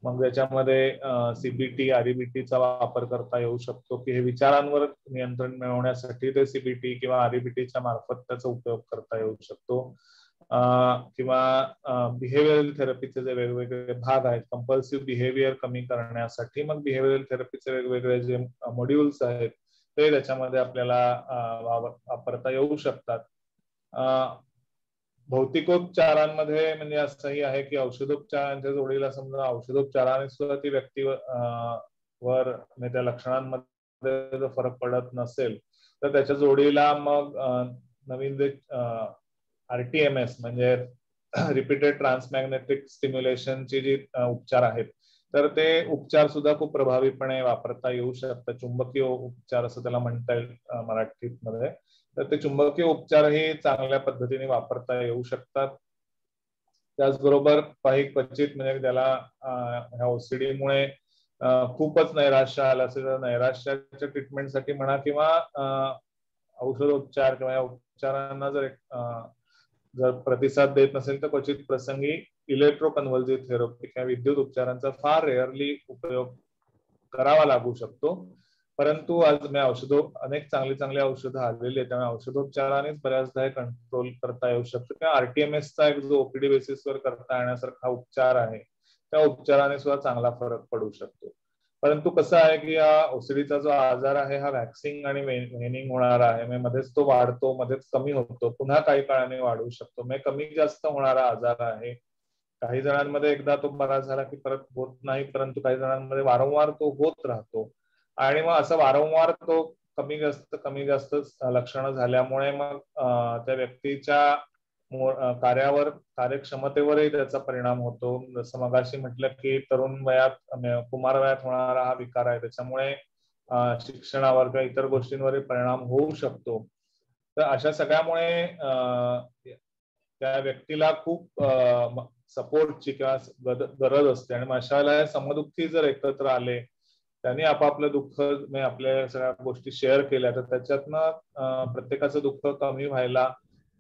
मग त्याच्यामध्ये सीबीटी, आरईबीटीचा वापर करता येऊ शकतो की हे विचारांवर नियंत्रण मिळवण्यासाठी ते सीबीटी किंवा आरईबीटीच्या मार्फत त्याचा उपयोग करता येऊ शकतो. किंवा बिहेवियरल थेरपीचे जे वेगवेगळे भाग आहेत कंपल्सिव्ह बिहेवियर कमी करण्यासाठी मग बिहेवियरल थेरपीचे वेगवेगळे जे मॉड्यूल्स आहेत ते त्याच्यामध्ये आपल्याला वापरता येऊ शकतात. भौतिकोपचारांमध्ये म्हणजे असंही आहे की औषधोपचारांच्या जोडीला समजा औषधोपचाराने सुद्धा ती व्यक्तीवर त्या लक्षणांमध्ये जर फरक पडत नसेल तर त्याच्या जोडीला मग नवीन जे RTMS म्हणजे रिपीटेड ट्रान्समॅग्नेटिक स्टिम्युलेशनची जी उपचार आहेत तर ते उपचार सुद्धा खूप प्रभावीपणे वापरता येऊ शकतात. चुंबकीय उपचार असं त्याला म्हणता येईल मराठीत मध्ये. तर ते चुंबकीय उपचारही चांगल्या पद्धतीने वापरता येऊ शकतात. त्याचबरोबर काही क्वचित म्हणजे त्याला ह्या OCD मुळे खूपच नैराश्य आलं असेल तर नैराश्याच्या ट्रीटमेंटसाठी म्हणा किंवा औषधोपचार किंवा उपचारांना जर प्रतिसाद देत नसेल तर क्वचित प्रसंगी इलेक्ट्रोकन्व्हल्सिव्ह थेरपी किंवा विद्युत उपचारांचा फार रेअरली उपयोग करावा लागू शकतो. परंतु आज अनेक चांगली औषधं आलेली आहेत त्यामुळे औषधोपचारानेच बऱ्याचदा हे कंट्रोल करता येऊ शकतो. किंवा RTMSचा एक जो OPD बेसिसवर करता येण्यासारखा उपचार आहे त्या उपचाराने सुद्धा चांगला फरक पडू शकतो. परंतु कसं आहे की या OCDचा जो आजार आहे हा वॅक्सिंग आणि वेनिंग होणारा आहे. मध्येच तो वाढतो, मध्येच कमी होतो, पुन्हा काही काळाने वाढू शकतो. म्हणजे कमी जास्त होणारा आजार आहे. काही जणांमध्ये एकदा तो बरा झाला की परत होत नाही, परंतु काही जणांमध्ये वारंवार तो होत राहतो आणि मग असं वारंवार तो कमी जास्त लक्षणं झाल्यामुळे मग त्या व्यक्तीच्या कार्यक्षमतेवरही त्याचा परिणाम होतो. जसं मगाशी म्हटलं की तरुण वयात कुमार वयात होणारा हा विकार आहे त्याच्यामुळे शिक्षणावर किंवा इतर गोष्टींवरही परिणाम होऊ शकतो. तर अशा सगळ्यामुळे त्या व्यक्तीला खूप सपोर्टची किंवा गरज असते आणि अशा वेळेला समदुःखी जर एकत्र आले त्यांनी आपापलं दुःख आपल्या सगळ्या गोष्टी शेअर केल्या तर त्याच्यातनं प्रत्येकाचं दुःख कमी व्हायला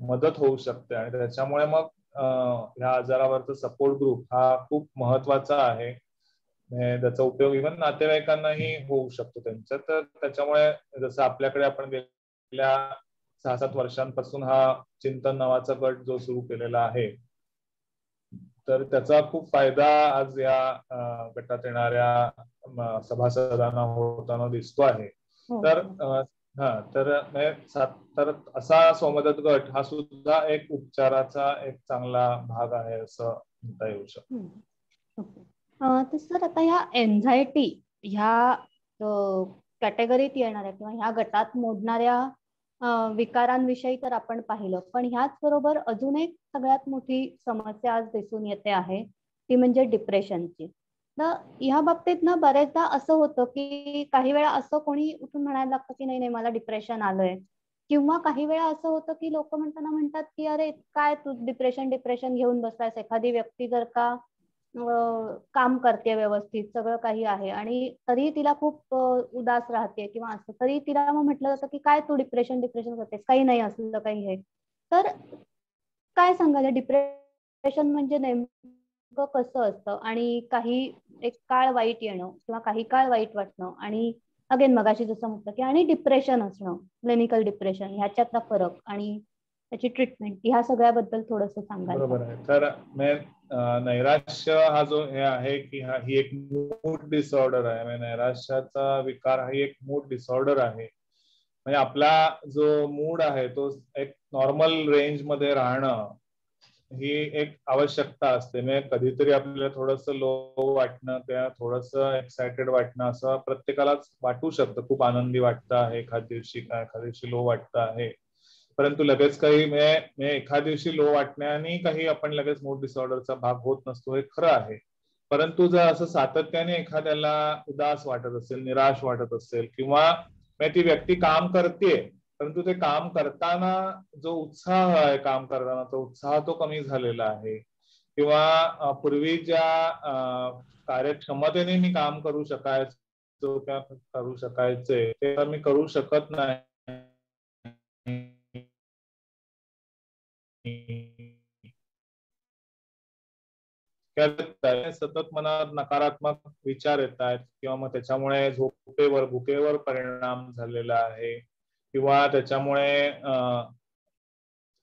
मदत होऊ शकते आणि त्याच्यामुळे मग ह्या आजारावरचा सपोर्ट ग्रुप हा खूप महत्वाचा आहे. त्याचा उपयोग इव्हन नातेवाईकांनाही होऊ शकतो त्यांच्या. तर त्याच्यामुळे जसं आपल्याकडे आपण गेल्या 6-7 वर्षांपासून हा चिंतन नावाचा गट जो सुरू केलेला आहे, तर त्याचा खूप फायदा आज या गटात येणाऱ्या सभासदांना होताना दिसतो आहे. तर असा स्वमदत गट हा सुद्धा एक उपचाराचा एक चांगला भाग आहे असं म्हणता येऊ शकतं. तर सर आता ह्या एन्झायटी ह्या कॅटेगरीत येणाऱ्या किंवा ह्या गटात मोडणाऱ्या विकारांविषयी तर आपण पाहिलं, पण ह्याच बरोबर अजून एक सगळ्यात मोठी समस्या आज दिसून येते आहे, ती म्हणजे डिप्रेशनची. तर ह्या बाबतीत ना बरेचदा असं होतं की काही वेळा असं कोणी उठून म्हणायला लागतं की नाही नाही मला डिप्रेशन आलंय, किंवा काही वेळा असं होतं की लोक म्हणतात की अरे काय तू डिप्रेशन घेऊन बसलायस. एखादी व्यक्ती जर का काम करते व्यवस्थित, सगळं काही आहे आणि तरी तिला खूप उदास राहते किंवा असं, तरी तिला मग म्हटलं जातं की काय तू डिप्रेशन करतेस, काही नाही असलं काही हे. तर काय सांगाल डिप्रेशन म्हणजे नेमकं कसं असतं, आणि काही एक काळ वाईट येणं किंवा काही काळ वाईट वाटणं, आणि अगेन मगाशी जसं म्हटलं की आणि डिप्रेशन असणं, क्लिनिकल डिप्रेशन, ह्याच्यातला फरक आणि त्याची ट्रीटमेंट, ह्या सगळ्याबद्दल थोडंसं सांगाल? बरोबर आहे. तर नैराश्य हा जो हे आहे की ही एक मूड डिसऑर्डर आहे. नैराश्याचा विकार हा एक मूड डिसऑर्डर आहे. म्हणजे आपला जो मूड आहे तो एक नॉर्मल रेंज मध्ये राहणं ही एक आवश्यकता असते. म्हणजे कधीतरी आपल्याला थोडंसं लो वाटणं किंवा थोडंसं एक्सायटेड वाटणं असं प्रत्येकालाच वाटू शकतं. खूप आनंदी वाटतं आहे एखाद्या दिवशी लो वाटतं आहे, परंतु लगेच काही म्हणजे एखाद्या दिवशी लो वाटण्याने काही आपण लगेच मूड डिसऑर्डरचा भाग होत नसतो, हे खरं आहे. परंतु जर असं सातत्याने एखाद्याला उदास वाटत असेल, निराश वाटत असेल, किंवा ती व्यक्ती काम करते परंतु ते काम करताना जो उत्साह आहे काम करताना तो उत्साह तो कमी झालेला आहे, किंवा पूर्वी ज्या कार्यक्षमतेने मी काम करू शकायचो किंवा करू शकायचे ते मी करू शकत नाही, सतत मनात नकारात्मक विचार येत आहेत, किंवा मग त्याच्यामुळे भुकेवर परिणाम झालेला आहे, किंवा त्याच्यामुळे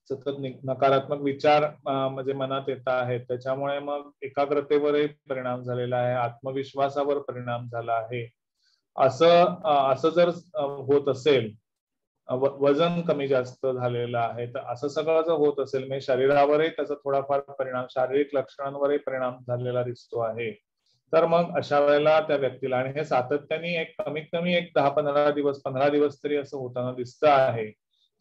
सतत नकारात्मक विचार म्हणजे मनात येत आहेत, त्याच्यामुळे मग एकाग्रतेवरही परिणाम झालेला आहे, आत्मविश्वासावर परिणाम झाला आहे. असं जर होत असेल, वजन कमी जास्त झालेलं आहे, तर असं सगळं जर होत असेल म्हणजे शरीरावरही त्याचा थोडाफार परिणाम, शारीरिक लक्षणांवरही परिणाम झालेला दिसतो आहे, तर मग अशा वेळेला त्या व्यक्तीला, आणि हे सातत्याने कमीत कमी 10-15 दिवस तरी असं होताना दिसतं आहे,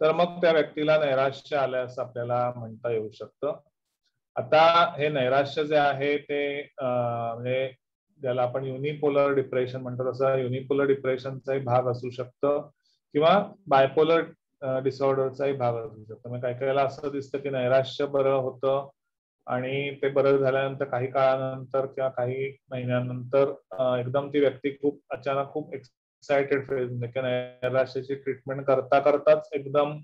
तर मग त्या व्यक्तीला नैराश्य आलंय असं आपल्याला म्हणता येऊ शकतं. आता हे नैराश्य जे आहे ते म्हणजे ज्याला आपण युनिपोलर डिप्रेशन म्हणतो, तसं युनिपोलर डिप्रेशनचाही भाग असू शकतं किंवा बायपोलर डिसऑर्डरचाही भाग असू शकतो. म्हणजे काही वेळेला असं दिसतं की नैराश्य बरं होतं आणि ते बरं झाल्यानंतर काही काळानंतर किंवा काही महिन्यानंतर एकदम ती व्यक्ती अचानक खूप एक्सायटेड फेज म्हणजे नैराश्याची ट्रीटमेंट करताच एकदम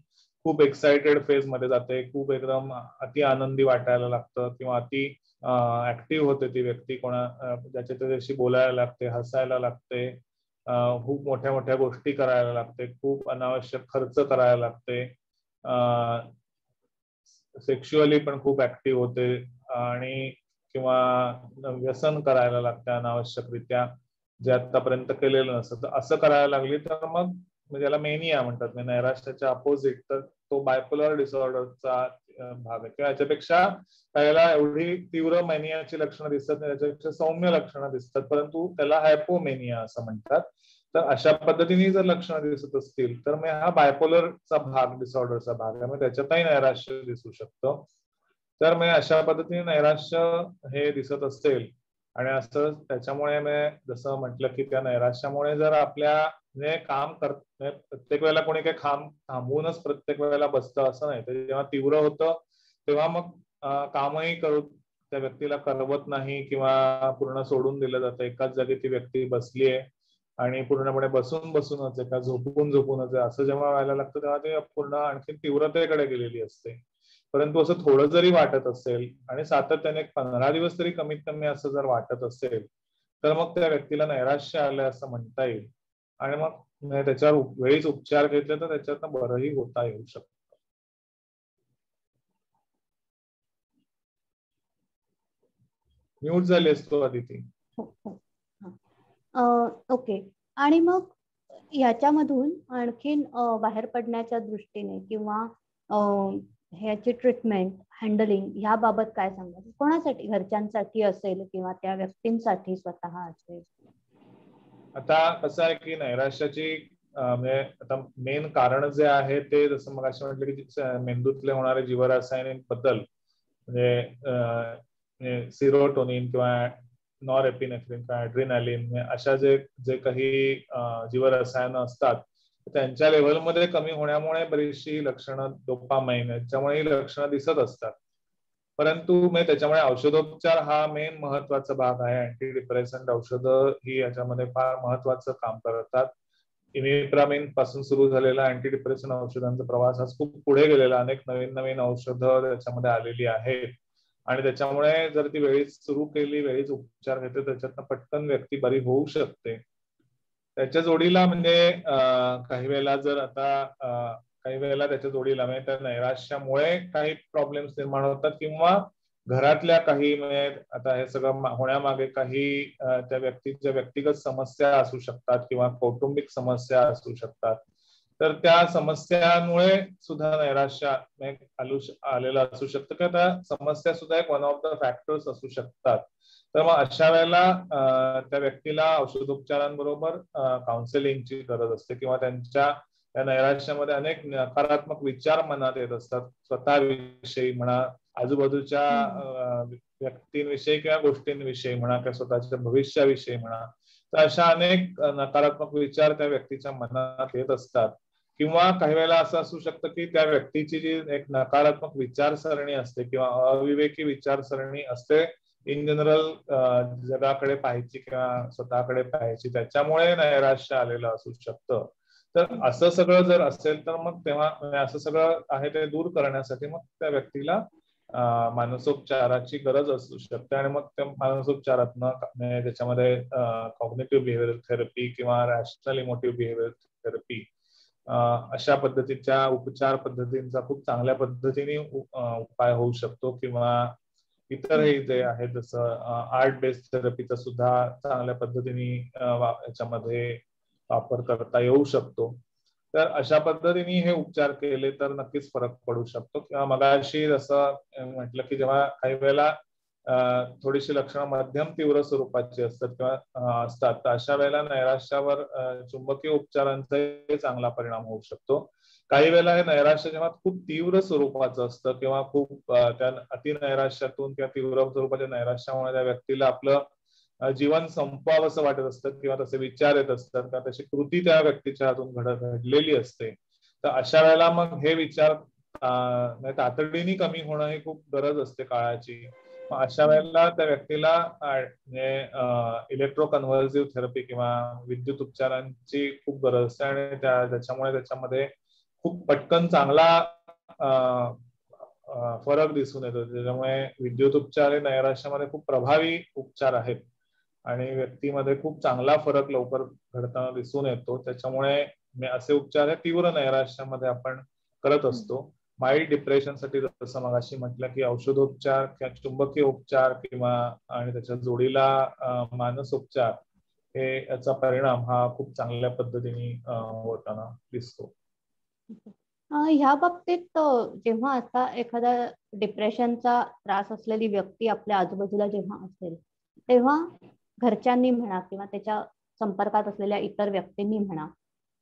खूप एक्सायटेड फेज मध्ये जाते, खूप एकदम अति आनंदी वाटायला लागतं, किंवा अति ऍक्टिव्ह होते ती व्यक्ती, ज्याच्याशी बोलायला लागते, हसायला लागते, खूप मोठ्या मोठ्या गोष्टी करायला लागते, खूप अनावश्यक खर्च करायला लागते, सेक्शुअली पण खूप ऍक्टिव्ह होते, आणि किंवा व्यसन करायला लागते अनावश्यकरित्या जे आतापर्यंत केलेलं नसतं. तर असं करायला लागली तर मग ज्याला मेनिया म्हणतात, नैराश्याच्या अपोजिट, तर तो बायपोलर डिसऑर्डरचा भाग आहे. किंवा याच्यापेक्षा त्याला एवढी तीव्र मेनियाची लक्षणं दिसत नाही, त्याच्यापेक्षा सौम्य लक्षणं दिसतात, परंतु त्याला हायपोमेनिया असं म्हणतात. तर अशा पद्धतीने जर लक्षणं दिसत असतील तर मग हा बायपोलरचा भाग, डिसऑर्डरचा भाग आहे, मग त्याच्यातही नैराश्य दिसू शकतं. तर मग अशा पद्धतीने नैराश्य हे दिसत असेल, आणि असं त्याच्यामुळे मी जसं म्हटलं की त्या नैराश्यामुळे जर आपल्या काम प्रत्येक वेळेला कोणी काही थांबवूनच प्रत्येक वेळेला बसतं असं नाही, तर जेव्हा तीव्र होतं तेव्हा मग कामही त्या व्यक्तीला करवत नाही, किंवा पूर्ण सोडून दिलं जातं. एकाच जागी ती व्यक्ती बसलीये आणि पूर्णपणे बसूनच एका झोपूनच असं जेव्हा व्हायला लागतं तेव्हा ते पूर्ण आणखी तीव्रतेकडे गेलेली असते. परंतु असं थोडं जरी वाटत असेल आणि सातत्याने 15 दिवस तरी कमीत कमी असं जर वाटत असेल, तर मग त्या व्यक्तीला नैराश्य आलंय असं म्हणता येईल. आणि मग त्याच्यावर वेळीच उपचार घेतले तर त्याच्यातनं बरंही होता येऊ शकतं. म्यूट झाली असतो आदिती. ओके. आणि मग याच्यामधून आणखीन बाहेर पडण्याच्या दृष्टीने किंवा ह्याची ट्रीटमेंट हँडलिंग ह्याबाबत काय सांगाल? कोणासाठी, घरच्यांसाठी असेल किंवा त्या व्यक्तींसाठी स्वतः असेल? आता कसं आहे की नैराश्याची म्हणजे आता मेन कारण जे आहे ते जसं मग असं म्हटलं की मेंदूतले होणारे जीवरासायनिक बदल म्हणजे सिरोटोनिन किंवा नॉरएपिनेफ्रिन किंवा ॲड्रिनालिन अशा जे काही जीवरसायनं असतात त्यांच्या लेव्हलमध्ये कमी होण्यामुळे बरीचशी लक्षणं, डोपामाइन याच्यामुळे ही लक्षणं दिसत असतात. परंतु त्याच्यामुळे औषधोपचार हा मेन महत्वाचा भाग आहे. अँटी डिप्रेसंट औषधं ही याच्यामध्ये फार महत्वाचं काम करतात. इमिप्रामिन पासून सुरू झालेला अँटी डिप्रेसंट औषधांचा प्रवास आज खूप पुढे गेलेला, अनेक नवीन नवीन औषधं त्याच्यामध्ये आलेली आहेत आणि त्याच्यामुळे जर ती वेळीच सुरू केली, वेळीच उपचार घेतले, त्याच्यातनं पटकन व्यक्ती बरी होऊ शकते. त्याच्या जोडीला म्हणजे काही वेळेला जर आता काही वेळेला त्याच्या जोडीला म्हणजे त्या नैराश्यामुळे काही प्रॉब्लेम्स निर्माण होतात किंवा घरातल्या काही म्हणजे आता हे सगळं होण्यामागे काही त्या व्यक्तीच्या व्यक्तिगत समस्या असू शकतात किंवा कौटुंबिक समस्या असू शकतात. तर त्या समस्यांमुळे सुद्धा नैराश्य आलेलं असू शकतं किंवा त्या समस्या सुद्धा एक वन ऑफ द फॅक्टर्स असू शकतात. तर मग अशा वेळेला त्या व्यक्तीला औषधोपचारांबरोबर काउन्सिलिंगची गरज असते किंवा त्यांच्या त्या नैराश्यामध्ये अनेक नकारात्मक विचार मनात येत असतात, स्वतःविषयी म्हणा, आजूबाजूच्या व्यक्तींविषयी किंवा गोष्टींविषयी म्हणा किंवा स्वतःच्या भविष्याविषयी म्हणा. तर अशा अनेक नकारात्मक विचार त्या व्यक्तीच्या मनात येत असतात किंवा काही वेळेला असं असू शकतं की त्या व्यक्तीची जी एक नकारात्मक विचारसरणी असते किंवा अविवेकी विचारसरणी असते इन जनरल जगाकडे पाहायची किंवा स्वतःकडे पाहायची, त्याच्यामुळे नैराश्य आलेलं असू शकतं. तर असं सगळं जर असेल तर मग तेव्हा असं सगळं आहे ते दूर करण्यासाठी मग त्या व्यक्तीला मानसोपचाराची गरज असू शकते आणि मग त्या मानसोपचारातनं त्याच्यामध्ये कॉग्निटिव्ह बिहेवियरल थेरपी किंवा रॅशनल इमोटिव्ह बिहेवियरल थेरपी अशा पद्धतीच्या उपचार पद्धतींचा खूप चांगल्या पद्धतीने उपाय होऊ शकतो किंवा इतरही जे आहेत जसं आर्ट बेस्ड थेरपीचा सुद्धा चांगल्या पद्धतीने याच्यामध्ये वापर करता येऊ शकतो. तर अशा पद्धतीने हे उपचार केले तर नक्कीच फरक पडू शकतो. किंवा मगाशी जसं म्हटलं की जेव्हा काही वेळेला थोडीशी लक्षणं मध्यम तीव्र स्वरूपाची असतात किंवा असतात तर अशा वेळेला नैराश्यावर चुंबकीय उपचारांचा चांगला परिणाम होऊ शकतो. काही वेळेला हे नैराश्य जेव्हा खूप तीव्र स्वरूपाचं असतं किंवा खूप त्या अतिनैराश्यातून किंवा तीव्र स्वरूपाच्या नैराश्यामुळे त्या व्यक्तीला आपलं जीवन संपवावं असं वाटत असतं किंवा तसे विचार येत असतात किंवा तशी कृती त्या व्यक्तीच्या हातून घडलेली असते. तर अशा वेळेला मग हे विचार तातडीने कमी होणं ही खूप गरज असते काळाची. मग अशा वेळेला त्या व्यक्तीला इलेक्ट्रो कन्व्हर्सिव्ह थेरपी किंवा विद्युत उपचारांची खूप गरज असते आणि त्याच्यामुळे त्याच्यामध्ये खूप पटकन चांगला फरक दिसून येतो. त्याच्यामुळे विद्युत उपचार हे नैराश्यामध्ये खूप प्रभावी उपचार आहेत आणि व्यक्तीमध्ये खूप चांगला फरक लवकर घडताना दिसून येतो. त्याच्यामुळे असे उपचार हे तीव्र नैराश्यामध्ये आपण करत असतो. माइल्ड डिप्रेशनसाठी जसं मगाशी म्हटलं की औषधोपचार किंवा चुंबकीय उपचार किंवा आणि त्याच्या जोडीला मानसोपचार हे याचा परिणाम हा खूप चांगल्या पद्धतीने होताना दिसतो. ह्या बाबतीत जेव्हा आता एखादा डिप्रेशनचा त्रास असलेली व्यक्ती आपल्या आजूबाजूला जेव्हा असेल तेव्हा घरच्यांनी म्हणा किंवा त्याच्या संपर्कात असलेल्या इतर व्यक्तींनी म्हणा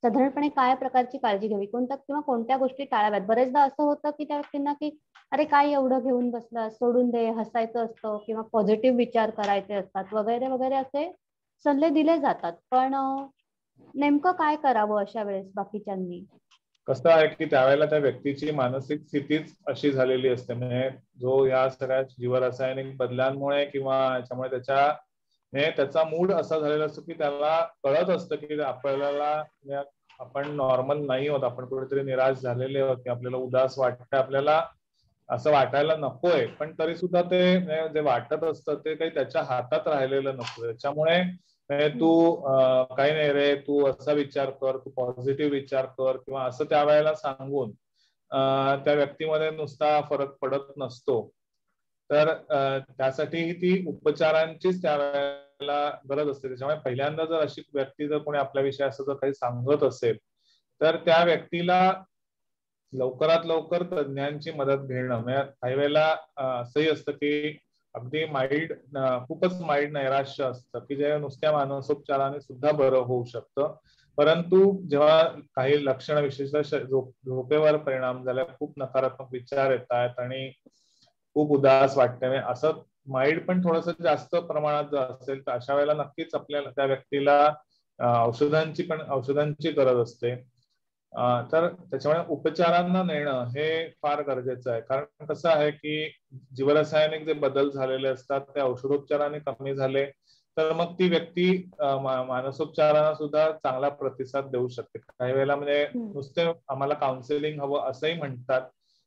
साधारणपणे काय प्रकारची काळजी घ्यावी, कोणत्या गोष्टी टाळाव्यात? बरेचदा असं होतं की त्या व्यक्तींना की अरे काय एवढं घेऊन बसलं, सोडून दे, हसायचं असतं किंवा पॉझिटिव्ह विचार करायचे असतात वगैरे वगैरे असे सल्ले दिले जातात. पण नेमकं काय करावं अशा वेळेस बाकीच्यांनी? कसं आहे की त्यावेळेला त्या व्यक्तीची मानसिक स्थितीच अशी झालेली असते, म्हणजे जो या सगळ्या जीवरासायनिक बदलांमुळे किंवा याच्यामुळे त्याचा मूड असा झालेला असतो की त्याला कळत असतं की आपल्याला आपण नॉर्मल नाही होत, आपण कुठेतरी निराश झालेले आहोत की आपल्याला उदास वाटतं, आपल्याला असं वाटायला नकोय, पण तरी सुद्धा ते जे वाटत असतं ते काही त्याच्या हातात राहिलेलं नसतं. त्याच्यामुळे तू काही नाही रे, तू असा विचार कर, तू पॉझिटिव्ह विचार कर किंवा असं त्यावेळेला सांगून त्या व्यक्तीमध्ये नुसता फरक पडत नसतो. तर त्यासाठी ती उपचारांचीच त्यावेळेला गरज असते. त्याच्यामुळे पहिल्यांदा जर अशी व्यक्ती जर कोणी आपल्याविषयी असं जर काही सांगत असेल तर त्या व्यक्तीला लवकरात लवकर तज्ञांची मदत घेणं. म्हणजे काही वेळेला असंही असतं की अगदी माइल्ड, खूपच माइल्ड नैराश्य असतं की जे नुसत्या मानसोपचाराने सुद्धा बरं होऊ शकतं. परंतु जेव्हा काही लक्षणं विशेषतः झोपेवर परिणाम झाला, खूप नकारात्मक विचार येत आहेत आणि खूप उदास वाटते, असं माइल्ड पण थोडंसं जास्त प्रमाणात जर असेल तर अशा वेळेला नक्कीच आपल्याला त्या व्यक्तीला औषधांची गरज असते. तर त्याच्यामुळे उपचारांना नेणं हे फार गरजेचं आहे. कारण कसं आहे की जीवरासायनिक जे बदल झालेले असतात ते औषधोपचाराने कमी झाले तर मग ती व्यक्ती मानसोपचारांना सुद्धा चांगला प्रतिसाद देऊ शकते. काही वेळेला म्हणजे नुसते आम्हाला काउन्सिलिंग हवं असंही म्हणतात.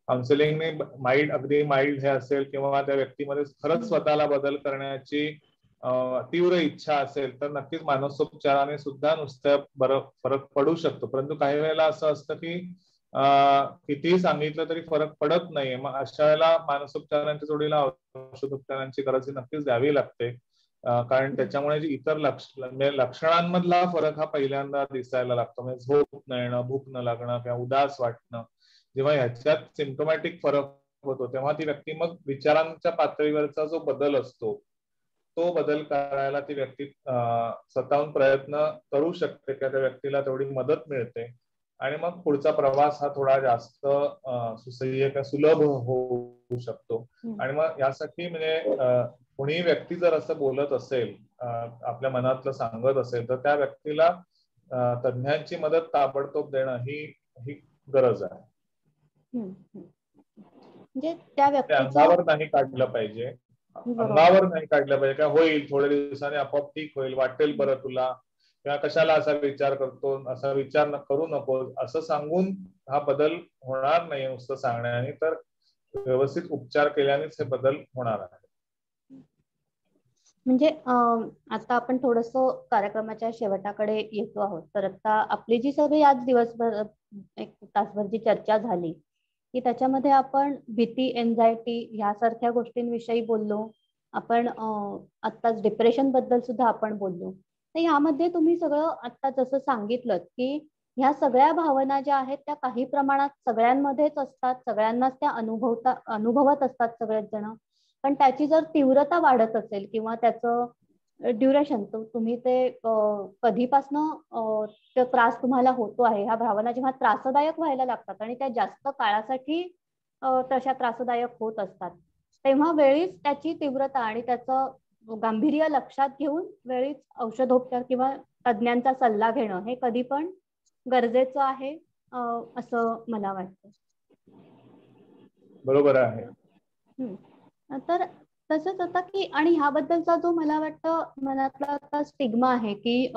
काउन्सिलिंगने माइल्ड, अगदी माइल्ड हे असेल किंवा त्या व्यक्तीमध्ये खरंच स्वतःला बदल करण्याची तीव्र इच्छा असेल तर नक्कीच मानसोपचाराने सुद्धा नुसत्या फरक पडू शकतो. परंतु काही वेळेला असं असतं की कितीही सांगितलं तरी फरक पडत नाहीये. मग अशा वेळेला मानसोपचारांच्या जोडीला औषधोपचारांची गरज नक्कीच द्यावी लागते. कारण त्याच्यामुळे जी इतर लक्षणांमधला फरक हा पहिल्यांदा दिसायला लागतो. म्हणजे झोप न येणं, भूक न लागणं किंवा उदास वाटणं, जेव्हा ह्याच्यात सिम्प्टोमॅटिक फरक होतो तेव्हा ती व्यक्ती मग विचारांच्या पातळीवरचा जो बदल असतो तो बदल करायला ती व्यक्ती स्वतःहून प्रयत्न करू शकते. त्या व्यक्तीला तेवढी मदत मिळते आणि मग पुढचा प्रवास हा थोडा जास्त सुसह्य सुलभ होऊ शकतो. आणि मग यासाठी म्हणजे कोणी व्यक्ती जर असं बोलत असेल, आपल्या मनातलं सांगत असेल तर त्या व्यक्तीला तज्ञांची मदत ताबडतोब देणं ही गरज आहे. म्हणजे त्या व्यक्तीचा अंगावर नाही काढलं पाहिजे, अंगावर नाही काढलं पाहिजे. काय होईल, थोड्या दिवसांनी आपोआप ठीक होईल, वाटेल बरं तुला, किंवा कशाला असा विचार करतो, असा विचार करू नको असं सांगून हा बदल होणार नाही. नुसतं सांगण्याने, तर व्यवस्थित उपचार केल्यानेच हे बदल होणार आहे. म्हणजे आता आपण थोडस कार्यक्रमाच्या शेवटाकडे येतो आहोत. तर आता आपली जी सगळी आज दिवसभर एक तासभर जी चर्चा झाली की त्याच्यामध्ये आपण भीती, एन्झायटी ह्यासारख्या गोष्टींविषयी बोललो. आपण आत्ताच डिप्रेशन बद्दल सुद्धा आपण बोललो. तर यामध्ये तुम्ही सगळं आता जसं सांगितलं की ह्या सगळ्या भावना ज्या आहेत त्या काही प्रमाणात सगळ्यांमध्येच असतात, सगळ्यांनाच त्या अनुभवत असतात सगळेच जण. पण त्याची जर तीव्रता वाढत असेल किंवा त्याचं ड्युरेशन, तुम्ही ते कधीपासनं तो त्रास तुम्हाला होतो आहे, ह्या भावना जेव्हा त्रासदायक व्हायला लागतात आणि त्या जास्त काळासाठी तशा त्रासदायक होत असतात, तेव्हा वेळीच त्याची तीव्रता आणि त्याचं गांभीर्य लक्षात घेऊन वेळीच औषधोपचार किंवा तज्ञांचा सल्ला घेणं हे कधी पण गरजेचं आहे असं मला वाटतं. बरोबर आहे. तर तसंच आता की आणि ह्याबद्दलचा जो मला वाटतं मनातला आता स्टिग्मा आहे की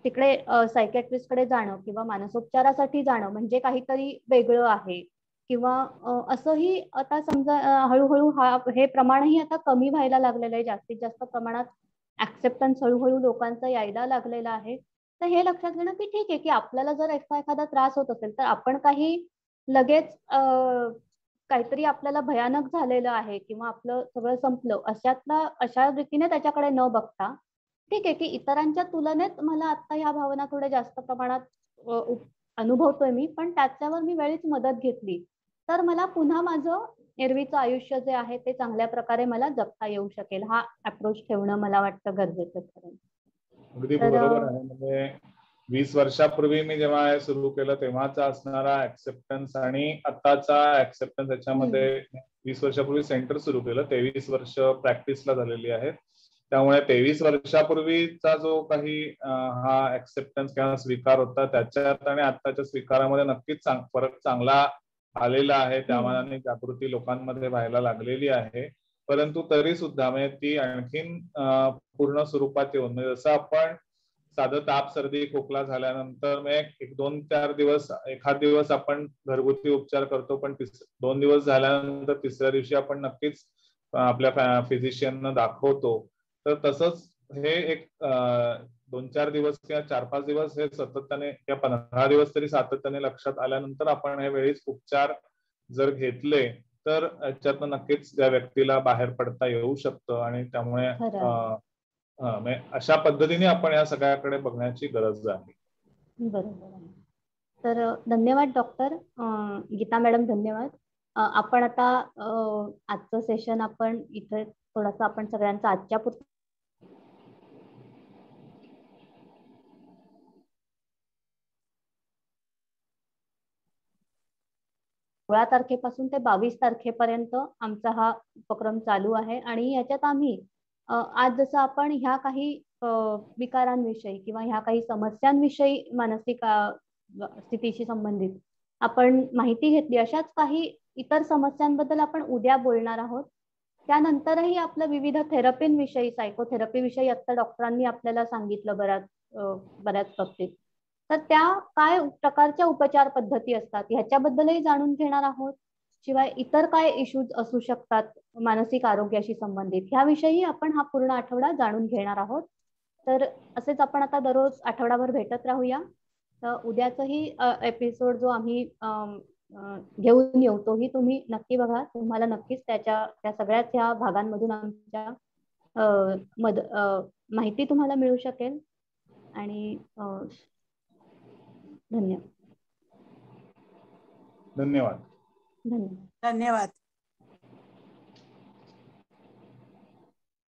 तिकडे सायकॅट्रिस्टकडे जाणं किंवा मानसोपचारासाठी जाणं म्हणजे काहीतरी वेगळं आहे किंवा असंही आता समजा हळूहळू हे प्रमाणही आता कमी व्हायला लागलेलं आहे. जास्तीत जास्त प्रमाणात ऍक्सेप्टन्स हळूहळू लोकांचा यायला लागलेला आहे. तर हे लक्षात घेणं की ठीक आहे की आपल्याला जर एखादा त्रास होत असेल तर आपण काही लगेच काहीतरी आपल्याला भयानक झालेलं आहे किंवा आपलं सगळं संपलं अशा रीतीने त्याच्याकडे न बघता, ठीक आहे की इतरांच्या तुलनेत मला आता ह्या भावना थोड्या जास्त प्रमाणात अनुभवतोय मी, पण त्याच्यावर मी वेळीच मदत घेतली तर मला पुन्हा माझं एरवीचं आयुष्य जे आहे ते चांगल्या प्रकारे मला जगता येऊ शकेल. हा अप्रोच ठेवणं मला वाटतं गरजेचं ठरेल. अगदी बरोबर आहे. म्हणजे 20 वर्षापूर्वी मी जेव्हा हे सुरू केलं तेव्हाचा असणारा ऍक्सेप्टन्स आणि आताचा ऍक्सेप्टन्स, याच्यामध्ये 20 वर्षापूर्वी सेंटर सुरू केलं, 23 वर्ष प्रॅक्टिसला झालेली आहेत. त्यामुळे 23 वर्षापूर्वीचा जो काही हा ऍक्सेप्टन्स किंवा स्वीकार होता त्याच्यात आणि आताच्या स्वीकारामध्ये नक्कीच फरक चांगला आलेला आहे. त्या मानाने जागृती लोकांमध्ये व्हायला लागलेली आहे. परंतु तरी सुद्धा म्हणजे ती आणखीन पूर्ण स्वरूपात येऊन, म्हणजे जसं आपण साधं ताप सर्दी खोकला झाल्यानंतर मग 1-2-4 दिवस एखाद दिवस आपण घरगुती उपचार करतो, पण 2 दिवस झाल्यानंतर तिसऱ्या दिवशी आपण नक्कीच आपल्या फिजिशियनना दाखवतो. तर तसंच हे एक 2-4 दिवस किंवा 4-5 दिवस हे सातत्याने किंवा 15 दिवस तरी सातत्याने लक्षात आल्यानंतर आपण हे वेळीच उपचार जर घेतले तर याच्यातनं नक्कीच त्या व्यक्तीला बाहेर पडता येऊ शकतं आणि त्यामुळे अशा पद्धतीने आपण या सगळ्याकडे बघण्याची गरज आहे. बरोबर आहे. तर धन्यवाद डॉक्टर. गीता मॅडम धन्यवाद. आपण आता आजचं सेशन आपण इथे थोडंसं आपण सगळ्यांचं आजच्या पुरतं 16 तारखेपासून ते 22 तारखेपर्यंत आमचा हा उपक्रम चालू आहे आणि याच्यात आम्ही आज जसं आपण ह्या काही विकारांविषयी किंवा ह्या काही समस्यांविषयी मानसिक स्थितीशी संबंधित आपण माहिती घेतली, अशाच काही इतर समस्यांबद्दल आपण उद्या बोलणार आहोत. त्यानंतरही आपलं विविध थेरपींविषयी सायकोथेरपी विषयी आता डॉक्टरांनी आपल्याला सांगितलं बऱ्याच बाबतीत. तर त्या काय प्रकारच्या उपचार पद्धती असतात ह्याच्याबद्दलही जाणून घेणार आहोत. शिवाय इतर काय इश्यूज असू शकतात मानसिक आरोग्याशी संबंधित ह्याविषयी आपण हा पूर्ण आठवडा जाणून घेणार आहोत. तर असेच आपण आता दररोज आठवडाभर भेटत राहूया. तर उद्याचाही एपिसोड जो आम्ही घेऊन येऊ तोही तुम्ही नक्की बघा. तुम्हाला नक्कीच त्या सगळ्याच ह्या भागांमधून आमच्या माहिती तुम्हाला मिळू शकेल. आणि धन्यवाद. धन्यवाद. धन्यवाद.